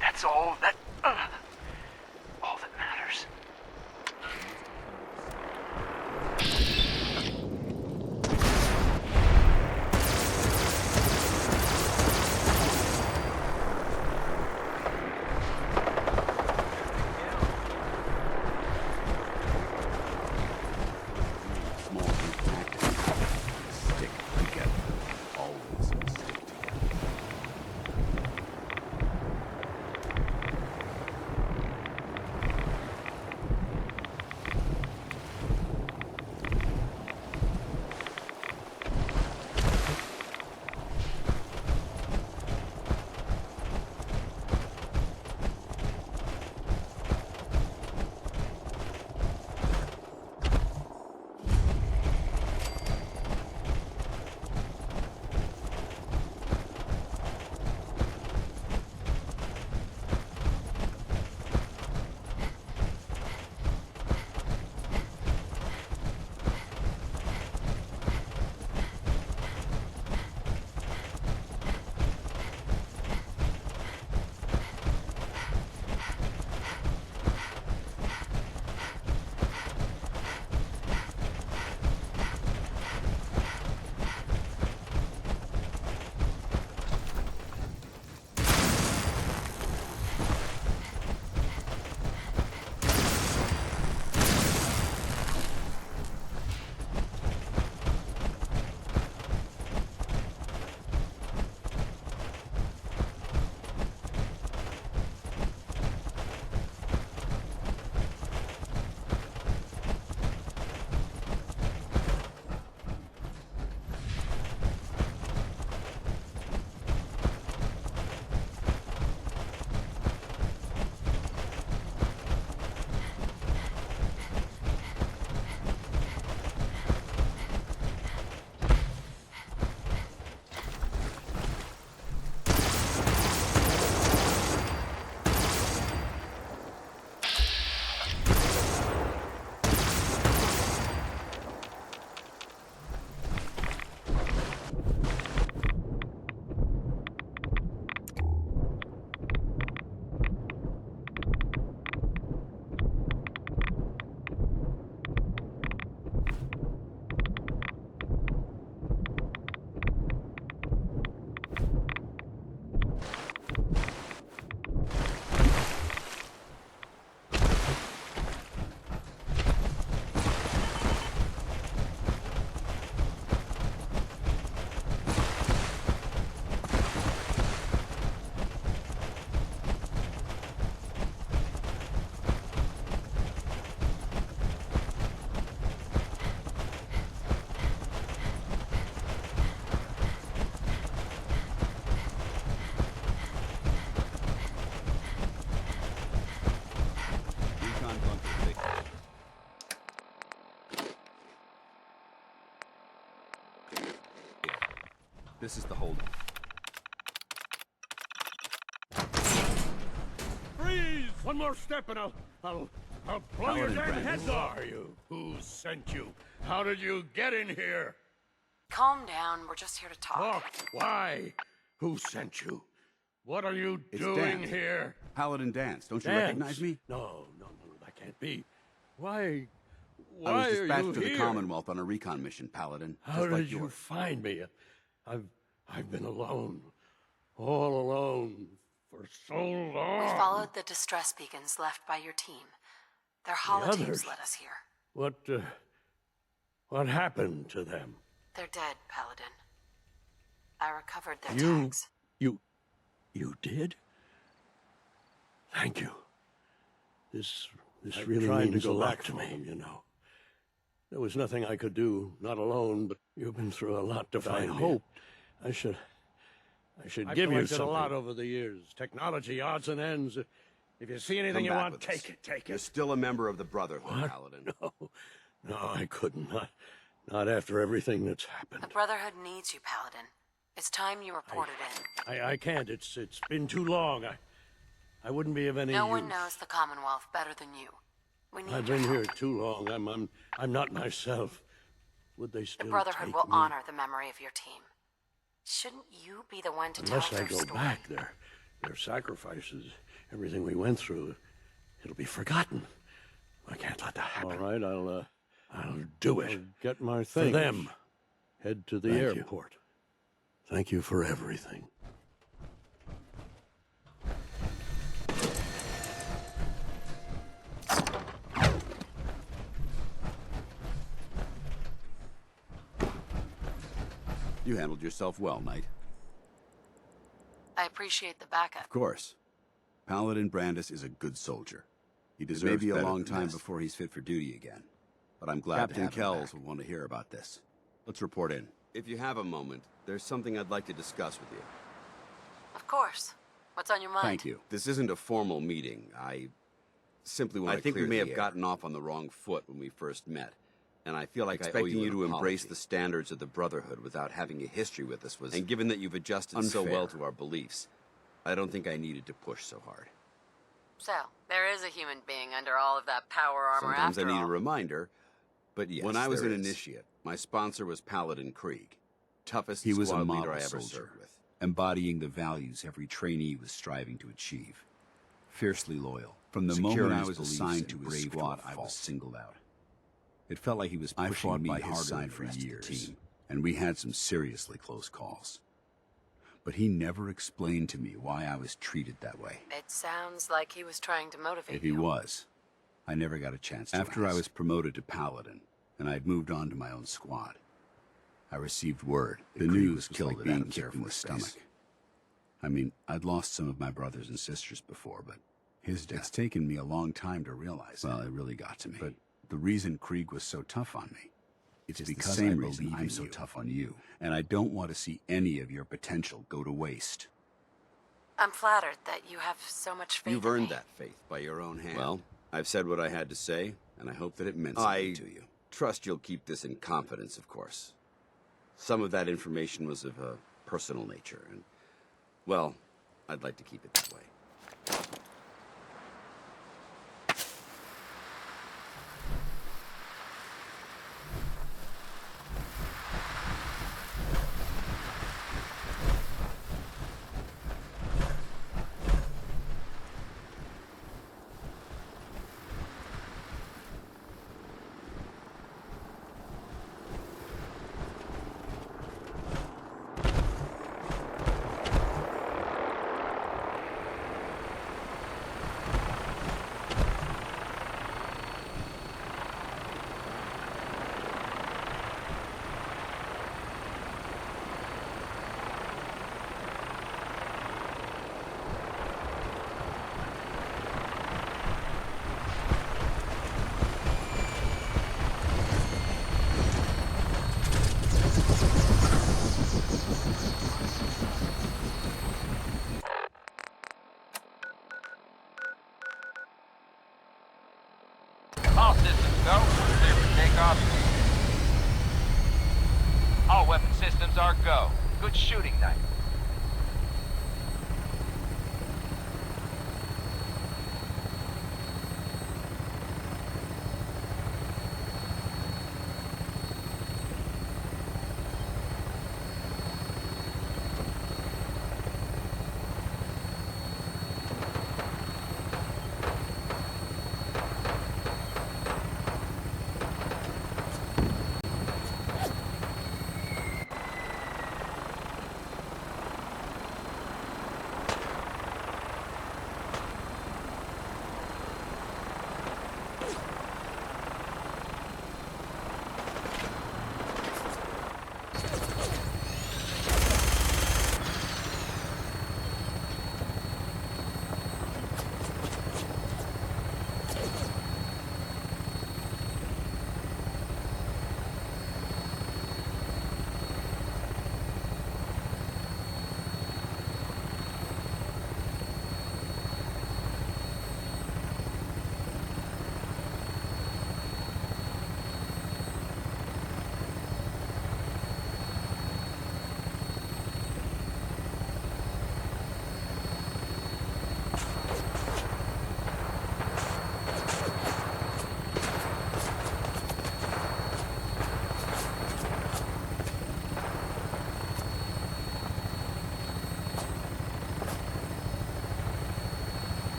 That's all that matters. This is the holdup. Freeze! One more step and I'll blow your damn heads Who off! are you? Who sent you? How did you get in here? Calm down. We're just here to talk. Talk? Why? Who sent you? What are you doing Dance. here? Paladin Dance. Don't you Dance? recognize me? No, that can't be. Why I was are dispatched you to the here? Commonwealth on a recon mission, Paladin. How just like did you yours. find me? I've been alone. All alone for so long. We followed the distress beacons left by your team. Their others? holotapes led us here. What happened to them? They're dead, Paladin. I recovered their tags. You did? Thank you. This I really tried to means go a lot back to for me, him. you know. There was nothing I could do, not alone, but you've been through a lot to But I find me. hoped I should I've give you collected something. a lot over the years. Technology, odds and ends. If you see anything Come you back want, with take us. it, take You're it. still a member of the Brotherhood, Paladin. No, I couldn't. Not after everything that's happened. The Brotherhood needs you, Paladin. It's time you reported in. I can't. It's been too long. I wouldn't be of any No use. one knows the Commonwealth better than you. We need I've your been help. here too long. I'm not myself. Would they still The Brotherhood take will me? honor the memory of your team. Shouldn't you be the one to Unless tell I their go story? back, their sacrifices, everything we went through, it'll be forgotten. I can't let that happen. All right, I'll do it. I'll get my things. For them. Head to the airport. Thank you for everything. You handled yourself well, Knight. I appreciate the backup. Of course. Paladin Brandis is a good soldier. He deserves maybe a long time before he's fit for duty again. But I'm glad Captain Kells will want to hear about this. Let's report in. If you have a moment, there's something I'd like to discuss with you. Of course. What's on your mind? Thank you. This isn't a formal meeting. I simply want to clear the air. I think we may have gotten off on the wrong foot when we first met. And I feel like expecting you to embrace the standards of the Brotherhood without having a history with us was... And given that you've adjusted so well to our beliefs, I don't think I needed to push so hard. So, there is a human being under all of that power armor Sometimes after I need all. a reminder, but yes, when I was an initiate, my sponsor was Paladin Krieg. Toughest squad leader I ever served with, embodying the values every trainee was striving to achieve. Fiercely loyal. From the moment I was assigned to his squad, I was singled out. It felt like he was pushing me by his side for years, and we had some seriously close calls. But he never explained to me why I was treated that way. It sounds like he was trying to motivate If he was, I never got a chance to After I was promoted to Paladin, and I'd moved on to my own squad, I received word. The news killed being kicked in the stomach. I mean, I'd lost some of my brothers and sisters before, but his death... It's taken me a long time to realize that. Well, it really got to me. But the reason Krieg was so tough on me, it's because I believe I'm so tough on you, and I don't want to see any of your potential go to waste. I'm flattered that you have so much faith You've in earned me. that faith by your own hand. Well, I've said what I had to say, and I hope that it meant something to you. Trust you'll keep this in confidence, of course. Some of that information was of a personal nature, and, well, I'd like to keep it that way. All systems go. Clear for takeoff. All weapon systems are go. Good shooting, Knight.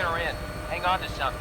her in. Hang on to something.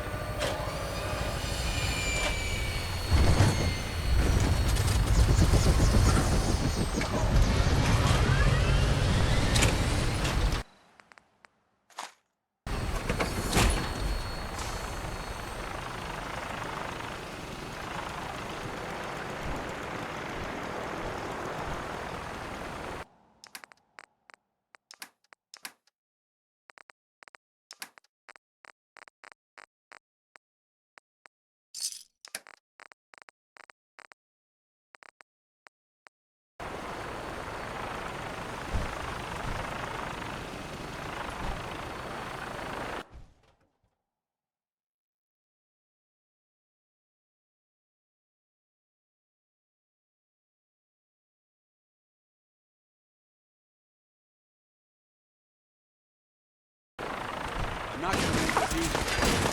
I'm not gonna make it easy.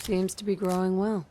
Seems to be growing well.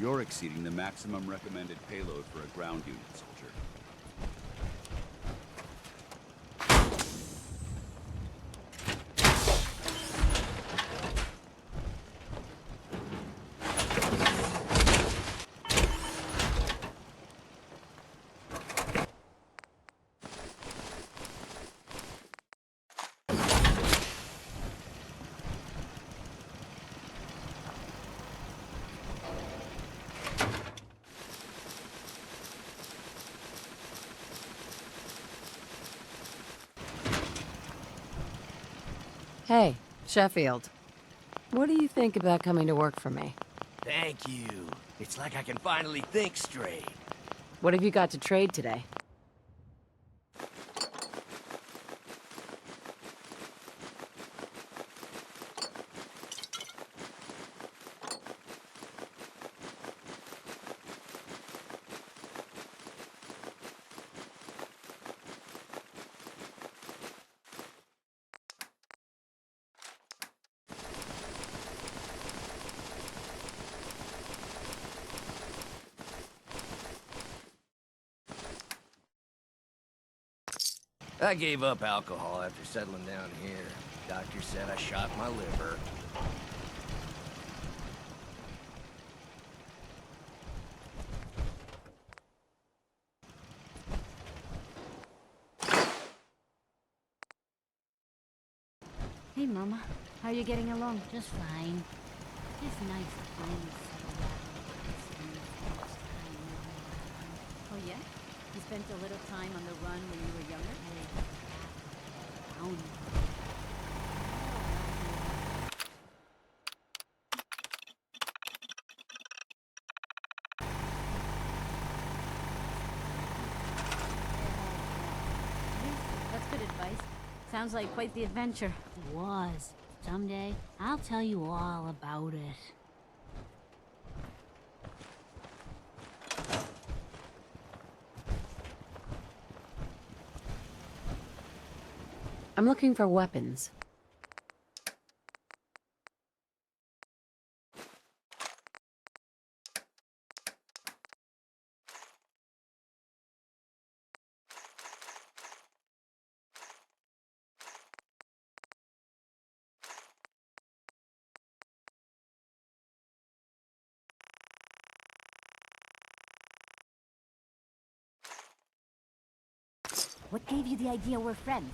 You're exceeding the maximum recommended payload for a ground unit, soldier. Hey, Sheffield. What do you think about coming to work for me? Thank you. It's like I can finally think straight. What have you got to trade today? I gave up alcohol after settling down here. Doctor said I shot my liver. Hey, Mama. How are you getting along? Just fine. It's nice to finally settle down. Oh, yeah? You spent a little time on the run when you were younger? That's good advice. Sounds like quite the adventure. It was. Someday, I'll tell you all about it. I'm looking for weapons. What gave you the idea we're friends?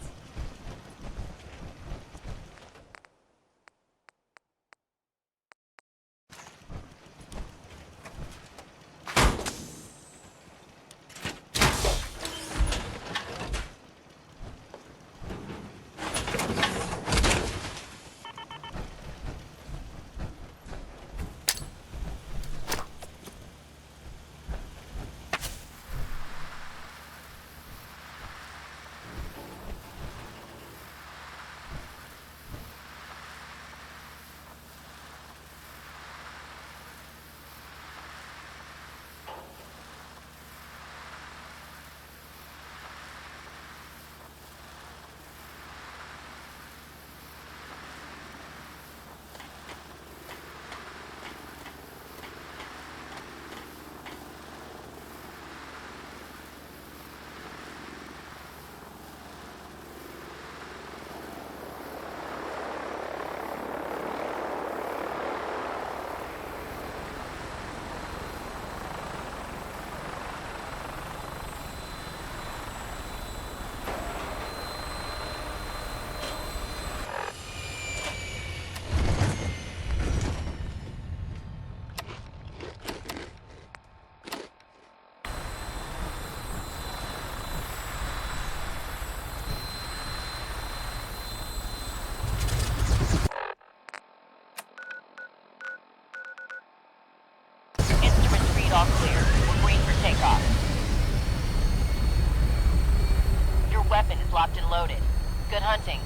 All clear. We're green for takeoff. Your weapon is locked and loaded. Good hunting.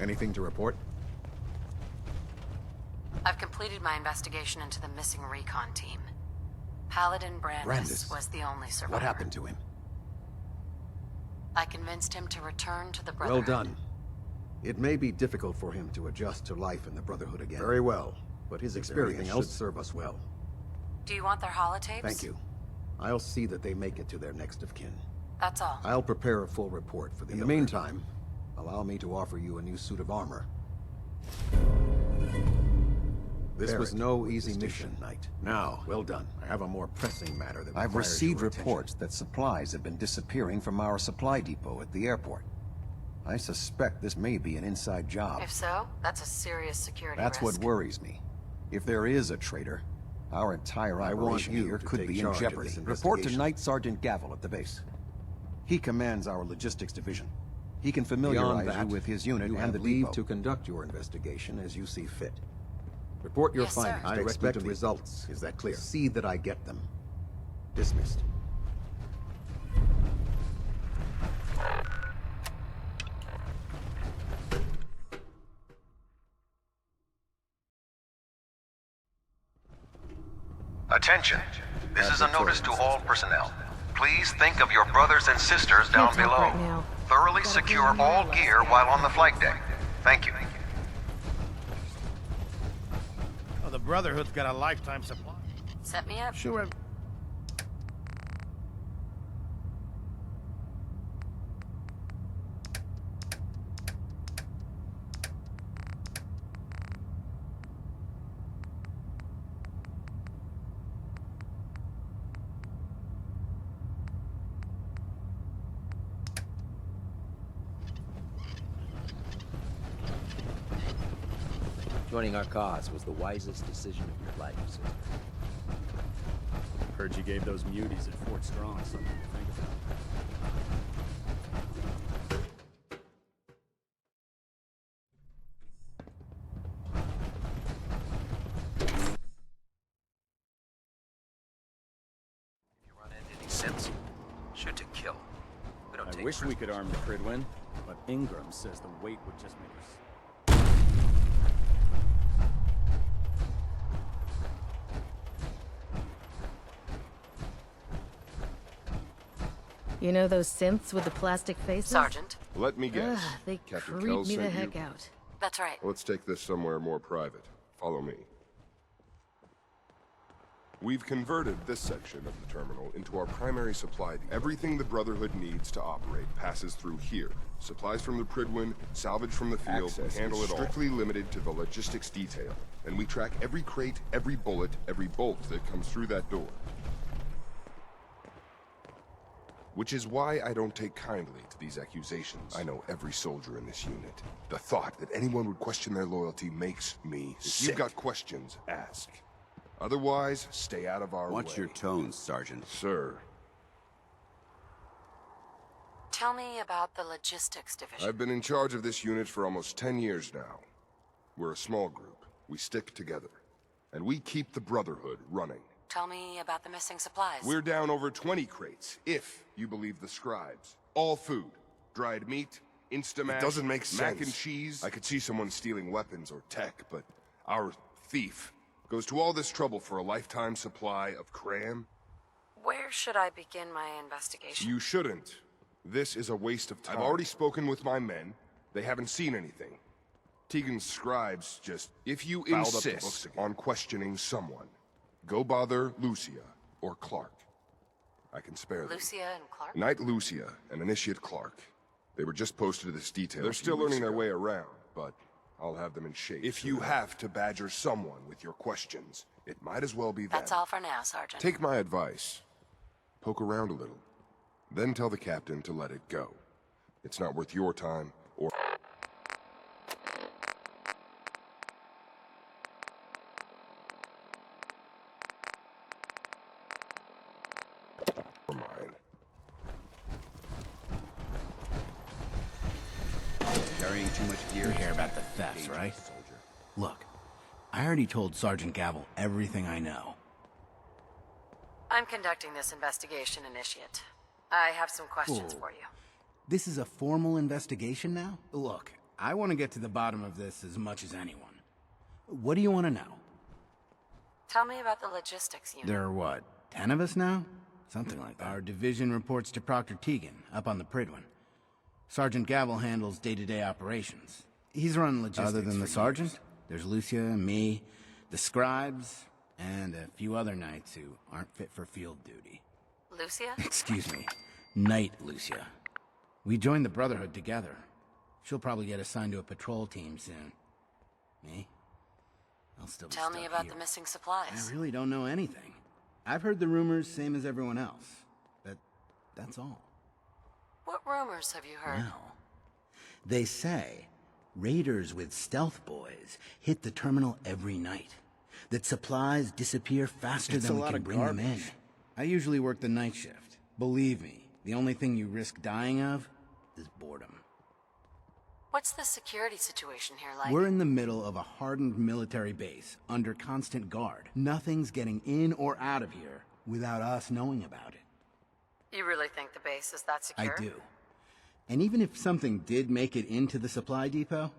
Anything to report? I've completed my investigation into the missing recon team. Paladin Brandis was the only survivor. What happened to him? I convinced him to return to the Brotherhood. Well done. It may be difficult for him to adjust to life in the Brotherhood again. Very well. But his experience should serve us well. Do you want their holotapes? Thank you. I'll see that they make it to their next of kin. That's all. I'll prepare a full report for the In the meantime, allow me to offer you a new suit of armor. This was no easy mission, Knight. Now, well done. I have a more pressing matter that I've requires received your attention. reports that supplies have been disappearing from our supply depot at the airport. I suspect this may be an inside job. If so, that's a serious security That's risk. what worries me. If there is a traitor, our entire operation here could be in jeopardy. Report to Knight Sergeant Gavel at the base. He commands our logistics division. He can familiarize you with his unit you and have the leave depot. to conduct your investigation as you see fit. Report your Yes, sir. findings I directly expect to me. results. Is that clear? See that I get them. Dismissed. Attention. This is a notice to all personnel. Please think of your brothers and sisters down below. Right now. Thoroughly secure all gear while on the flight deck. Thank you. Oh, the Brotherhood's got a lifetime supply. Set me up. Sure. Joining our cause was the wisest decision of your life, sister. Heard you gave those muties at Fort Strong something to think about. If you run into any synths, shoot to kill. We don't I take wish we prisoners. could arm the Pridwin, but Ingram says the weight would just make us... You know those synths with the plastic faces? Sergeant. Let me guess. Ugh, they Captain creep Kells me the sent heck you? out. That's right. Let's take this somewhere more private. Follow me. We've converted this section of the terminal into our primary supply depot. Everything the Brotherhood needs to operate passes through here. Supplies from the Pridwin, salvage from the field, Access we handle is it all. Strictly limited to the logistics detail. And we track every crate, every bullet, every bolt that comes through that door. Which is why I don't take kindly to these accusations. I know every soldier in this unit. The thought that anyone would question their loyalty makes me sick. If you've got questions, ask. Otherwise, stay out of our way. Watch your tones, Sergeant. Sir. Tell me about the logistics division. I've been in charge of this unit for almost 10 years now. We're a small group. We stick together. And we keep the Brotherhood running. Tell me about the missing supplies. We're down over 20 crates, if you believe the scribes. All food. Dried meat, Instamash, It doesn't make mac sense. and cheese. I could see someone stealing weapons or tech, but our thief goes to all this trouble for a lifetime supply of cram? Where should I begin my investigation? You shouldn't. This is a waste of time. I've already spoken with my men. They haven't seen anything. Tegan's scribes just... If you insist on questioning someone, go bother Lucia or Clark. I can spare them. Lucia and Clark? Knight Lucia and Initiate Clark. They were just posted to this detail. They're still learning their way around, but I'll have them in shape. If you have to badger someone with your questions, it might as well be them. That's all for now, Sergeant. Take my advice. Poke around a little. Then tell the captain to let it go. It's not worth your time or... or mine. Carrying too much gear. You hear about the thefts, right? Look, I already told Sergeant Gavel everything I know. I'm conducting this investigation, Initiate. I have some questions Whoa. for you. This is a formal investigation now? Look, I want to get to the bottom of this as much as anyone. What do you want to know? Tell me about the logistics unit. There are what, 10 of us now? Something like that. Our division reports to Proctor Teagan, up on the Pridwin. Sergeant Gavel handles day-to-day operations. He's run logistics. Other than the sergeant, there's Lucia, me, the scribes, and a few other knights who aren't fit for field duty. Lucia? Excuse me. Knight Lucia. We joined the Brotherhood together. She'll probably get assigned to a patrol team soon. Me? I'll still be Tell me about here. the missing supplies. I really don't know anything. I've heard the rumors, same as everyone else. But that's all. What rumors have you heard? Well, they say raiders with stealth boys hit the terminal every night. That supplies disappear faster than we can bring them in. I usually work the night shift. Believe me, the only thing you risk dying of is boredom. What's the security situation here like? We're in the middle of a hardened military base, under constant guard. Nothing's getting in or out of here without us knowing about it. You really think the base is that secure? I do. And even if something did make it into the supply depot,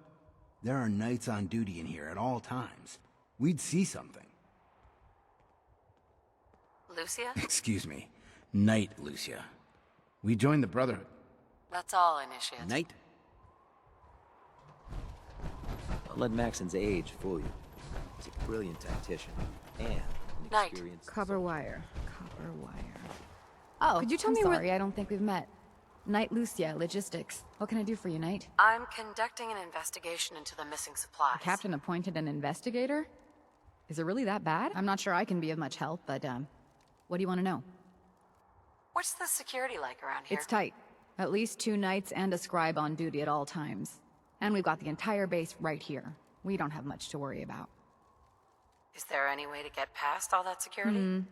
there are knights on duty in here at all times. We'd see something. Lucia? Excuse me. Knight Lucia. We joined the Brotherhood. That's all, Initiate. Knight? Don't let Maxon's age fool you. He's a brilliant tactician and an Knight. experienced... Copper wire. Copper wire. Oh, could you tell me sorry, I don't think we've met. Knight Lucia, Logistics. What can I do for you, Knight? I'm conducting an investigation into the missing supplies. The captain appointed an investigator? Is it really that bad? I'm not sure I can be of much help, but, what do you want to know? What's the security like around here? It's tight. At least 2 knights and a scribe on duty at all times. And we've got the entire base right here. We don't have much to worry about. Is there any way to get past all that security?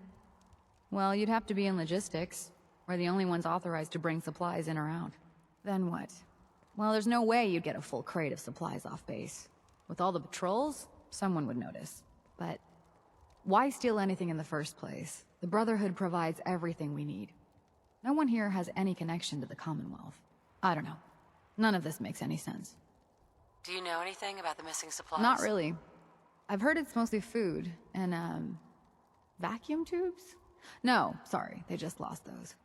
Well, you'd have to be in logistics. We're the only ones authorized to bring supplies in or out. Then what? Well, there's no way you'd get a full crate of supplies off base. With all the patrols, someone would notice. But why steal anything in the first place? The Brotherhood provides everything we need. No one here has any connection to the Commonwealth. I don't know. None of this makes any sense. Do you know anything about the missing supplies? Not really. I've heard it's mostly food and, vacuum tubes? No, sorry, they just lost those.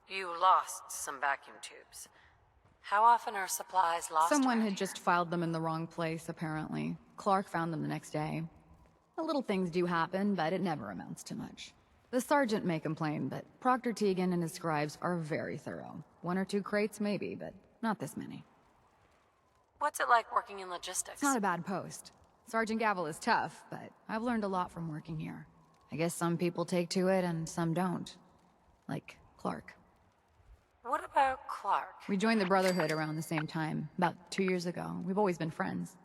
You lost some vacuum tubes. How often are supplies lost? Someone had just filed them in the wrong place, apparently. Clark found them the next day. The little things do happen, but it never amounts to much. The sergeant may complain, but Proctor Teagan and his scribes are very thorough. 1 or 2 crates, maybe, but not this many. What's it like working in logistics? It's not a bad post. Sergeant Gavel is tough, but I've learned a lot from working here. I guess some people take to it and some don't. Like Clark. What about Clark? We joined the Brotherhood around the same time, about 2 years ago. We've always been friends.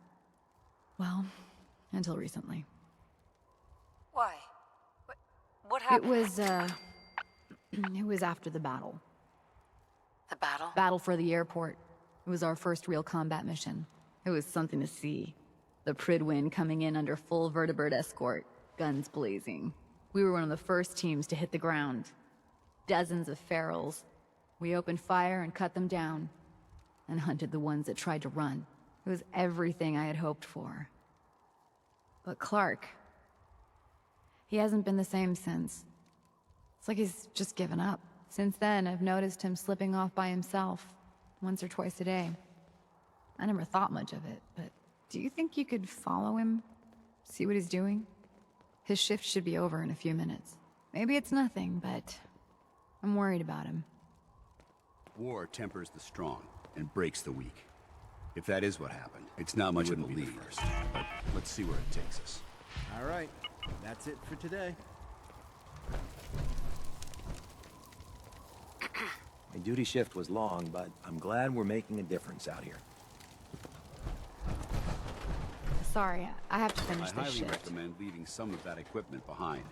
Well, until recently. Why? What happened? It was after the battle. The battle? Battle for the airport. It was our first real combat mission. It was something to see. The Pridwin coming in under full vertebrate escort, guns blazing. We were one of the first teams to hit the ground. Dozens of ferals. We opened fire and cut them down, and hunted the ones that tried to run. It was everything I had hoped for. But Clark, he hasn't been the same since. It's like he's just given up. Since then, I've noticed him slipping off by himself, once or twice a day. I never thought much of it, but do you think you could follow him? See what he's doing? His shift should be over in a few minutes. Maybe it's nothing, but I'm worried about him. War tempers the strong and breaks the weak. If that is what happened, it's not much of a lead first. But let's see where it takes us. All right, that's it for today. My duty shift was long, but I'm glad we're making a difference out here. Sorry, I have to finish I this highly shift. recommend leaving some of that equipment behind.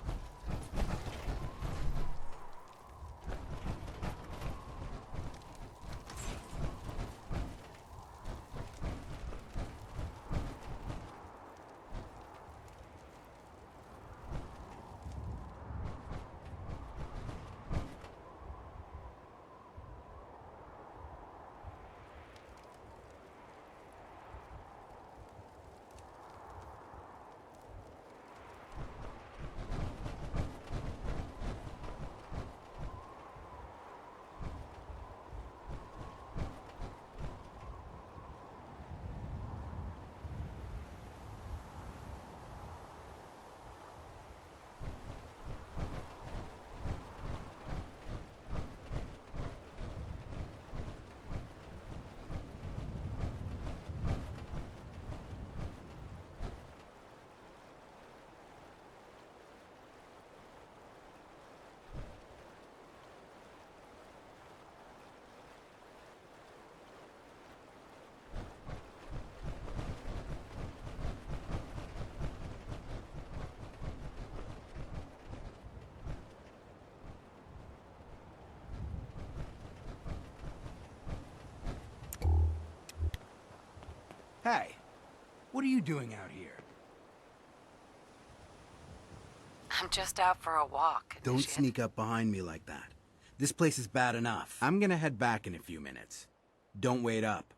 Hey, what are you doing out here? I'm just out for a walk. Don't sneak up behind me like that. This place is bad enough. I'm gonna head back in a few minutes. Don't wait up.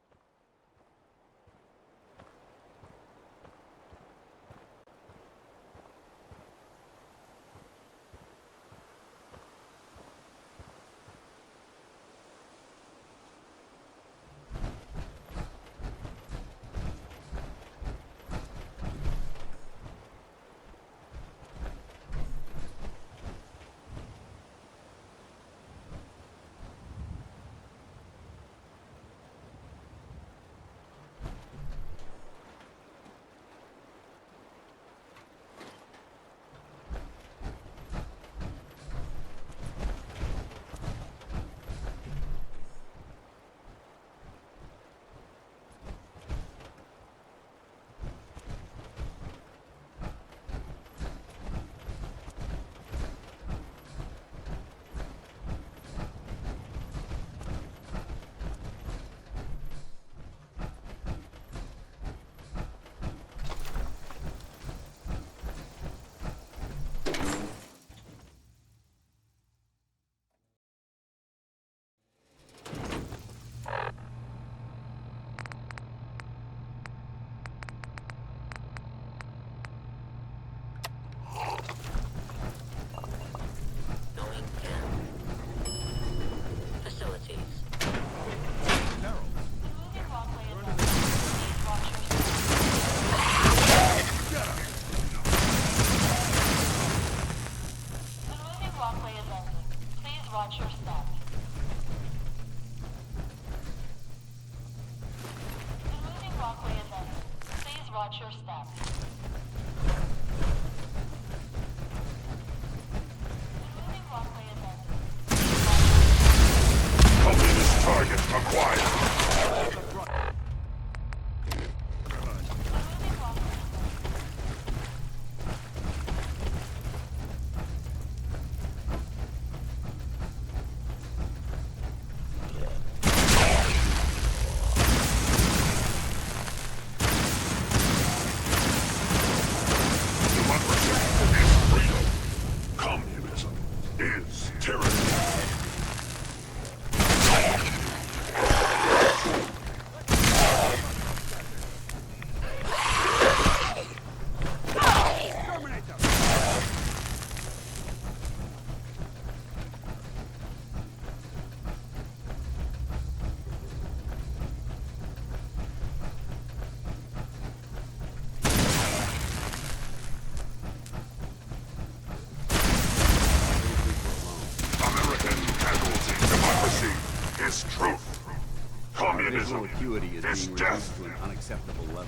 Visual acuity is being reduced to an unacceptable level.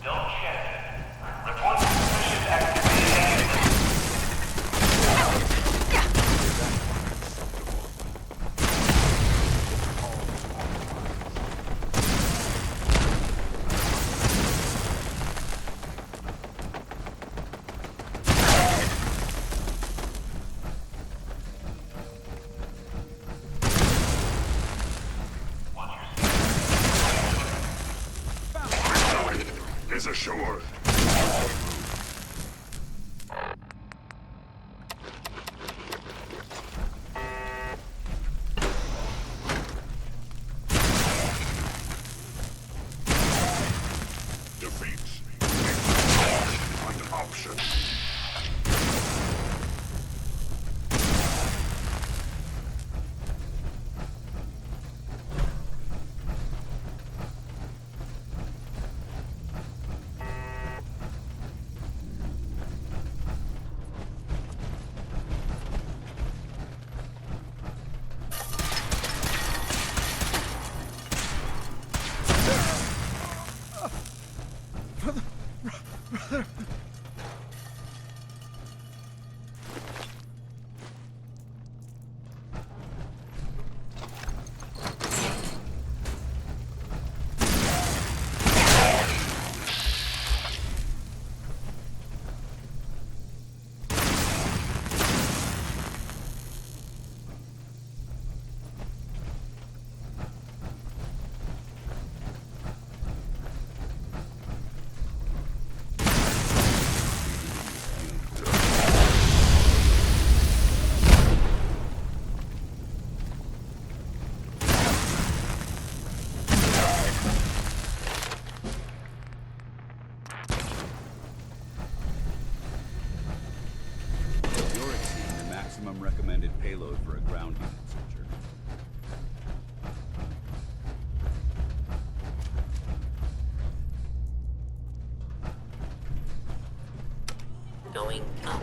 Don't check. Report suspicious activity. Is assured. Defeat. An option. going up.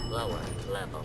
Lower level.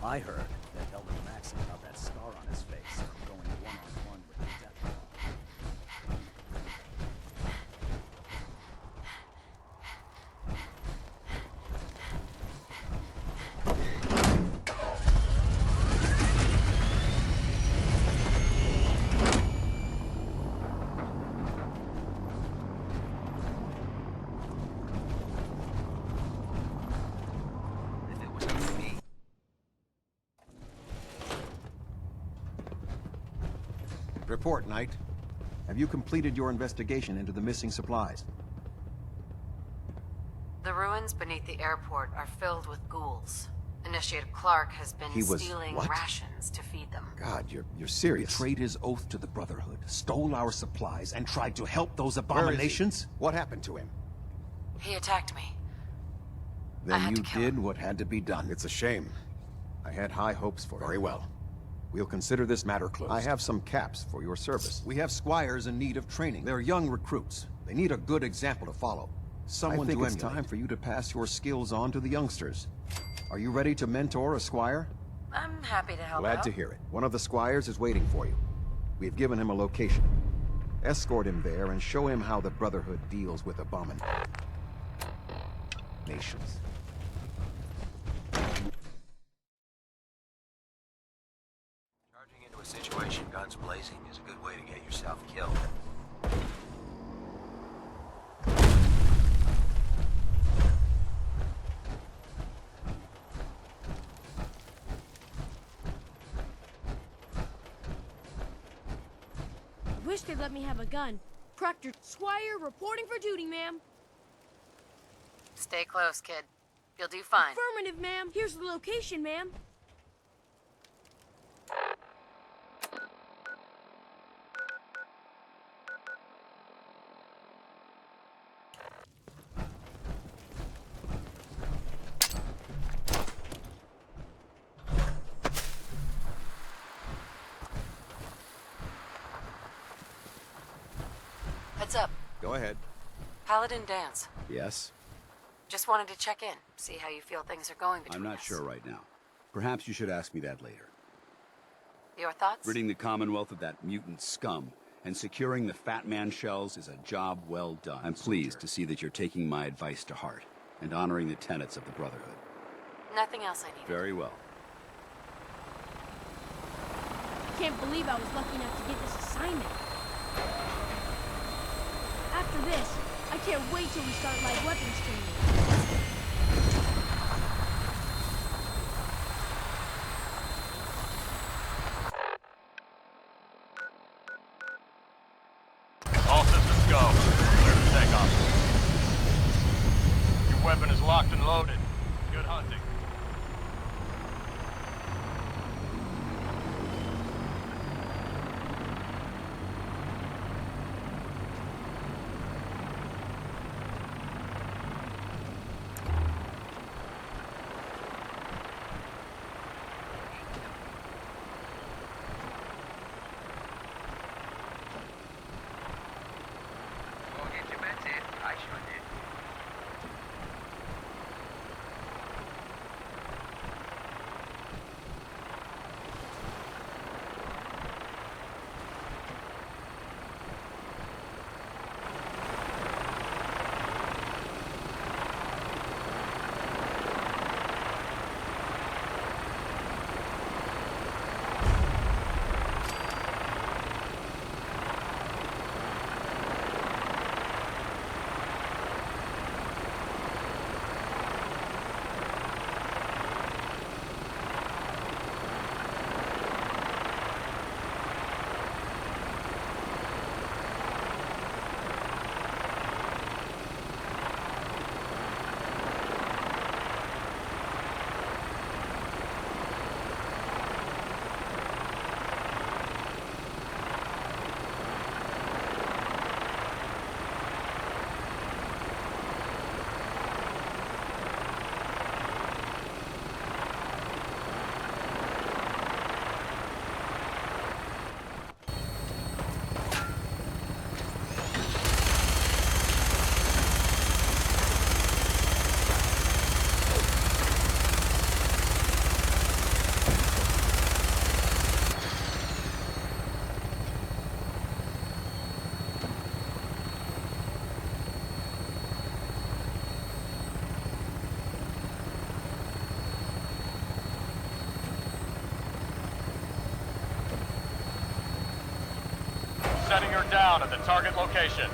I heard that Elder Maxon got that scar on his face from going one-on-one with the Death Claw. Report, Knight. Have you completed your investigation into the missing supplies? The ruins beneath the airport are filled with ghouls. Initiator Clark has been stealing what? rations to feed them. God, you're serious. Betrayed his oath to the Brotherhood, stole our supplies, and tried to help those abominations? What happened to him? He attacked me. Then you did what had to be done. It's a shame. I had high hopes for him. Very well. We'll consider this matter closed. I have some caps for your service. We have squires in need of training. They're young recruits. They need a good example to follow. Someone I think it's time for you to pass your skills on to the youngsters. Are you ready to mentor a squire? I'm happy to help Glad out. to hear it. One of the squires is waiting for you. We've given him a location. Escort him there and show him how the Brotherhood deals with abominations. Into a situation guns blazing is a good way to get yourself killed. I wish they'd let me have a gun. Proctor Squire reporting for duty, ma'am. Stay close, kid. You'll do fine. Affirmative, ma'am. Here's the location, ma'am. Heads up. Go ahead. Paladin Dance. Yes? Just wanted to check in, see how you feel things are going between I'm not us. sure right now. Perhaps you should ask me that later. Your thoughts? Ridding the Commonwealth of that mutant scum and securing the Fat Man shells is a job well done. I'm pleased to see that you're taking my advice to heart and honoring the tenets of the Brotherhood. Nothing else I need. Very well. Can't believe I was lucky enough to get this assignment. After this, I can't wait till we start light weapons training. All systems go. Clear for takeoff. Your weapon is locked and loaded. Good hunting. down at the target location.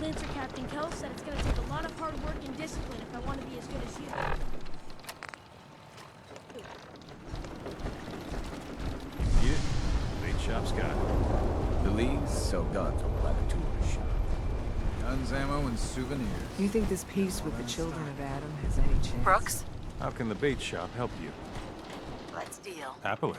Lancer Captain Kell said it's gonna take a lot of hard work and discipline if I want to be as good as you. Eat it. Bait shop's got it. The Lees sell guns over by the tourist shop. Guns, ammo, and souvenirs. You think this peace with the children of Adam has any chance? Brooks? How can the bait shop help you? Let's deal. Happily.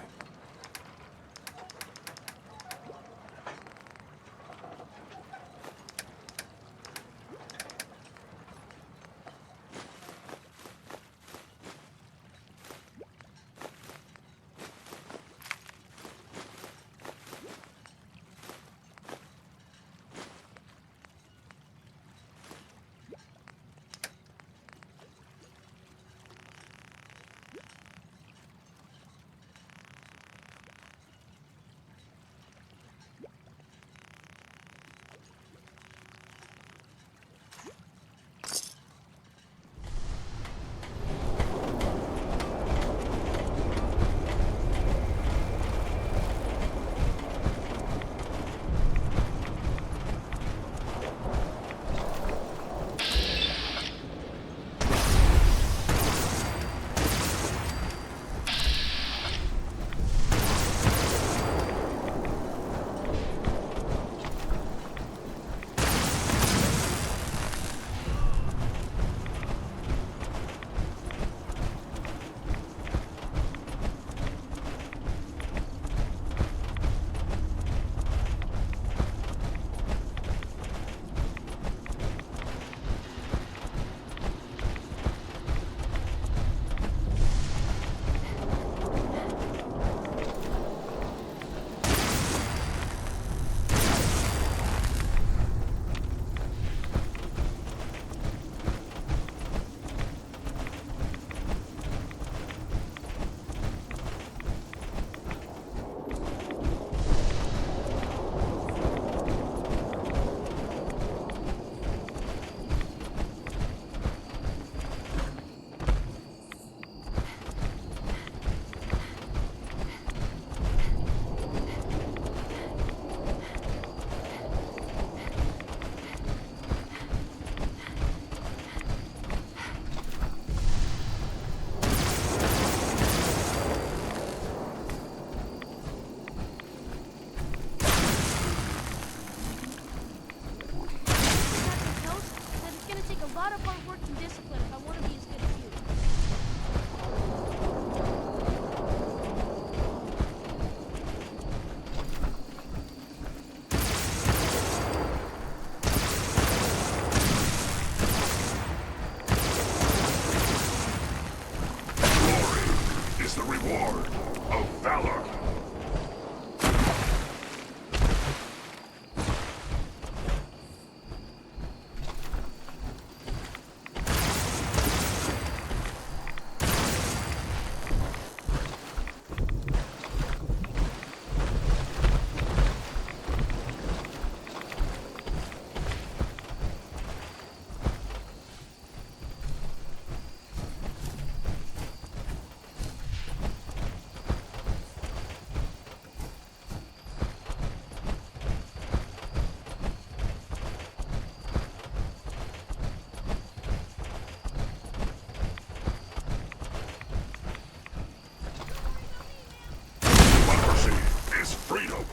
Freedom.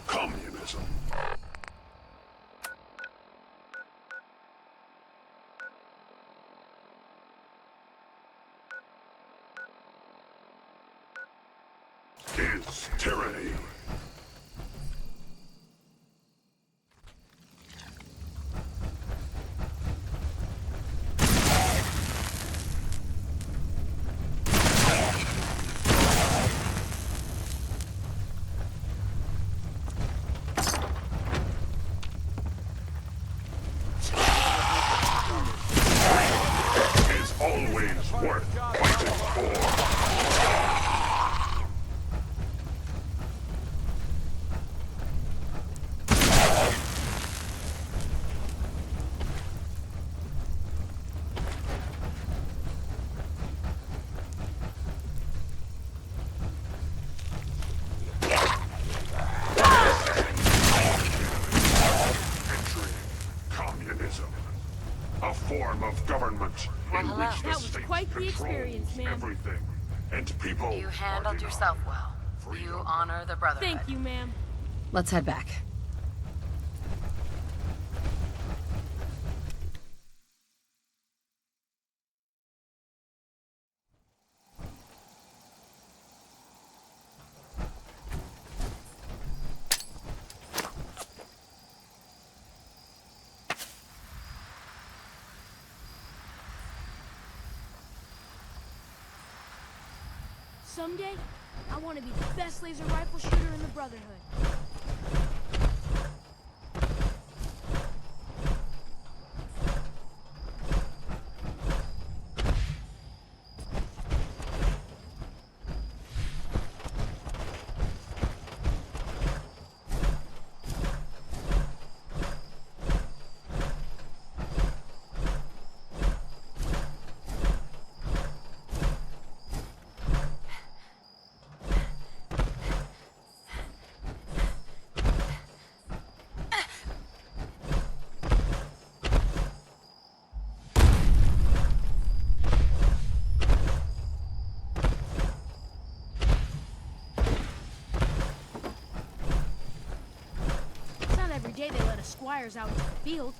Communism. Is tyranny. Is always worth fighting for. A form of government in which the That was state quite the controls experience, ma'am. everything, and people You handled yourself well. You honor the Brotherhood. Thank you, ma'am. Let's head back. Someday, I want to be the best laser rifle shooter in the Brotherhood. It's not every day they let us squires out into the field.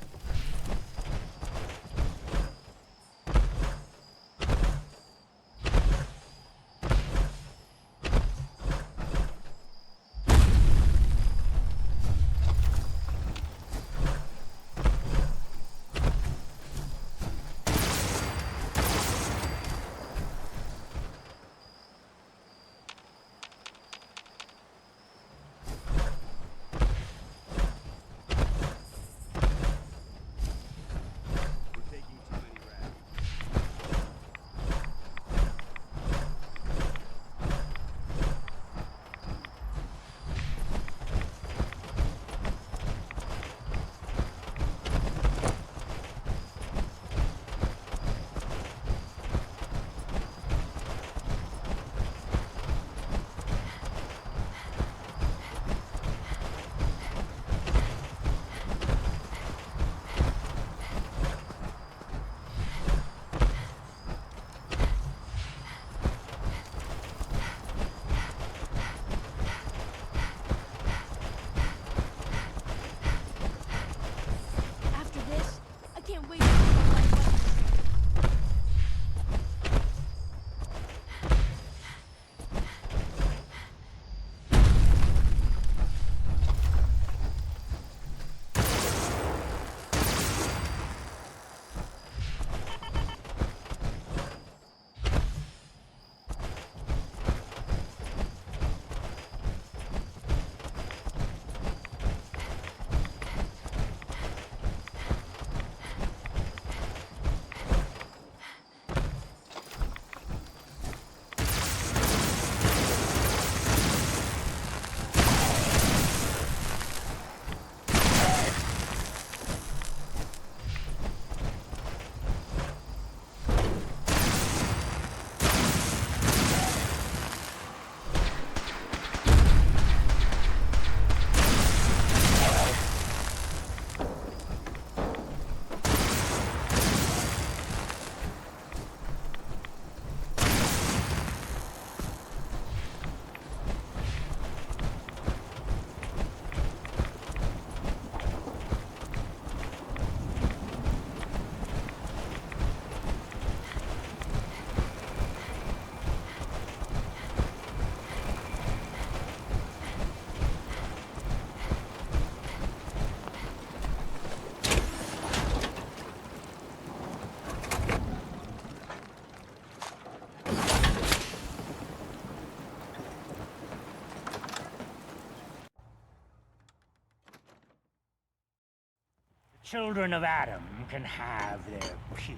children of Adam can have their peace.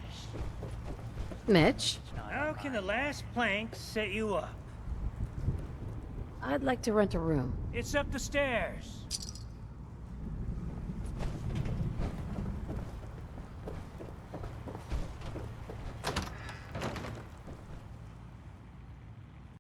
Mitch? How can the last plank set you up? I'd like to rent a room. It's up the stairs.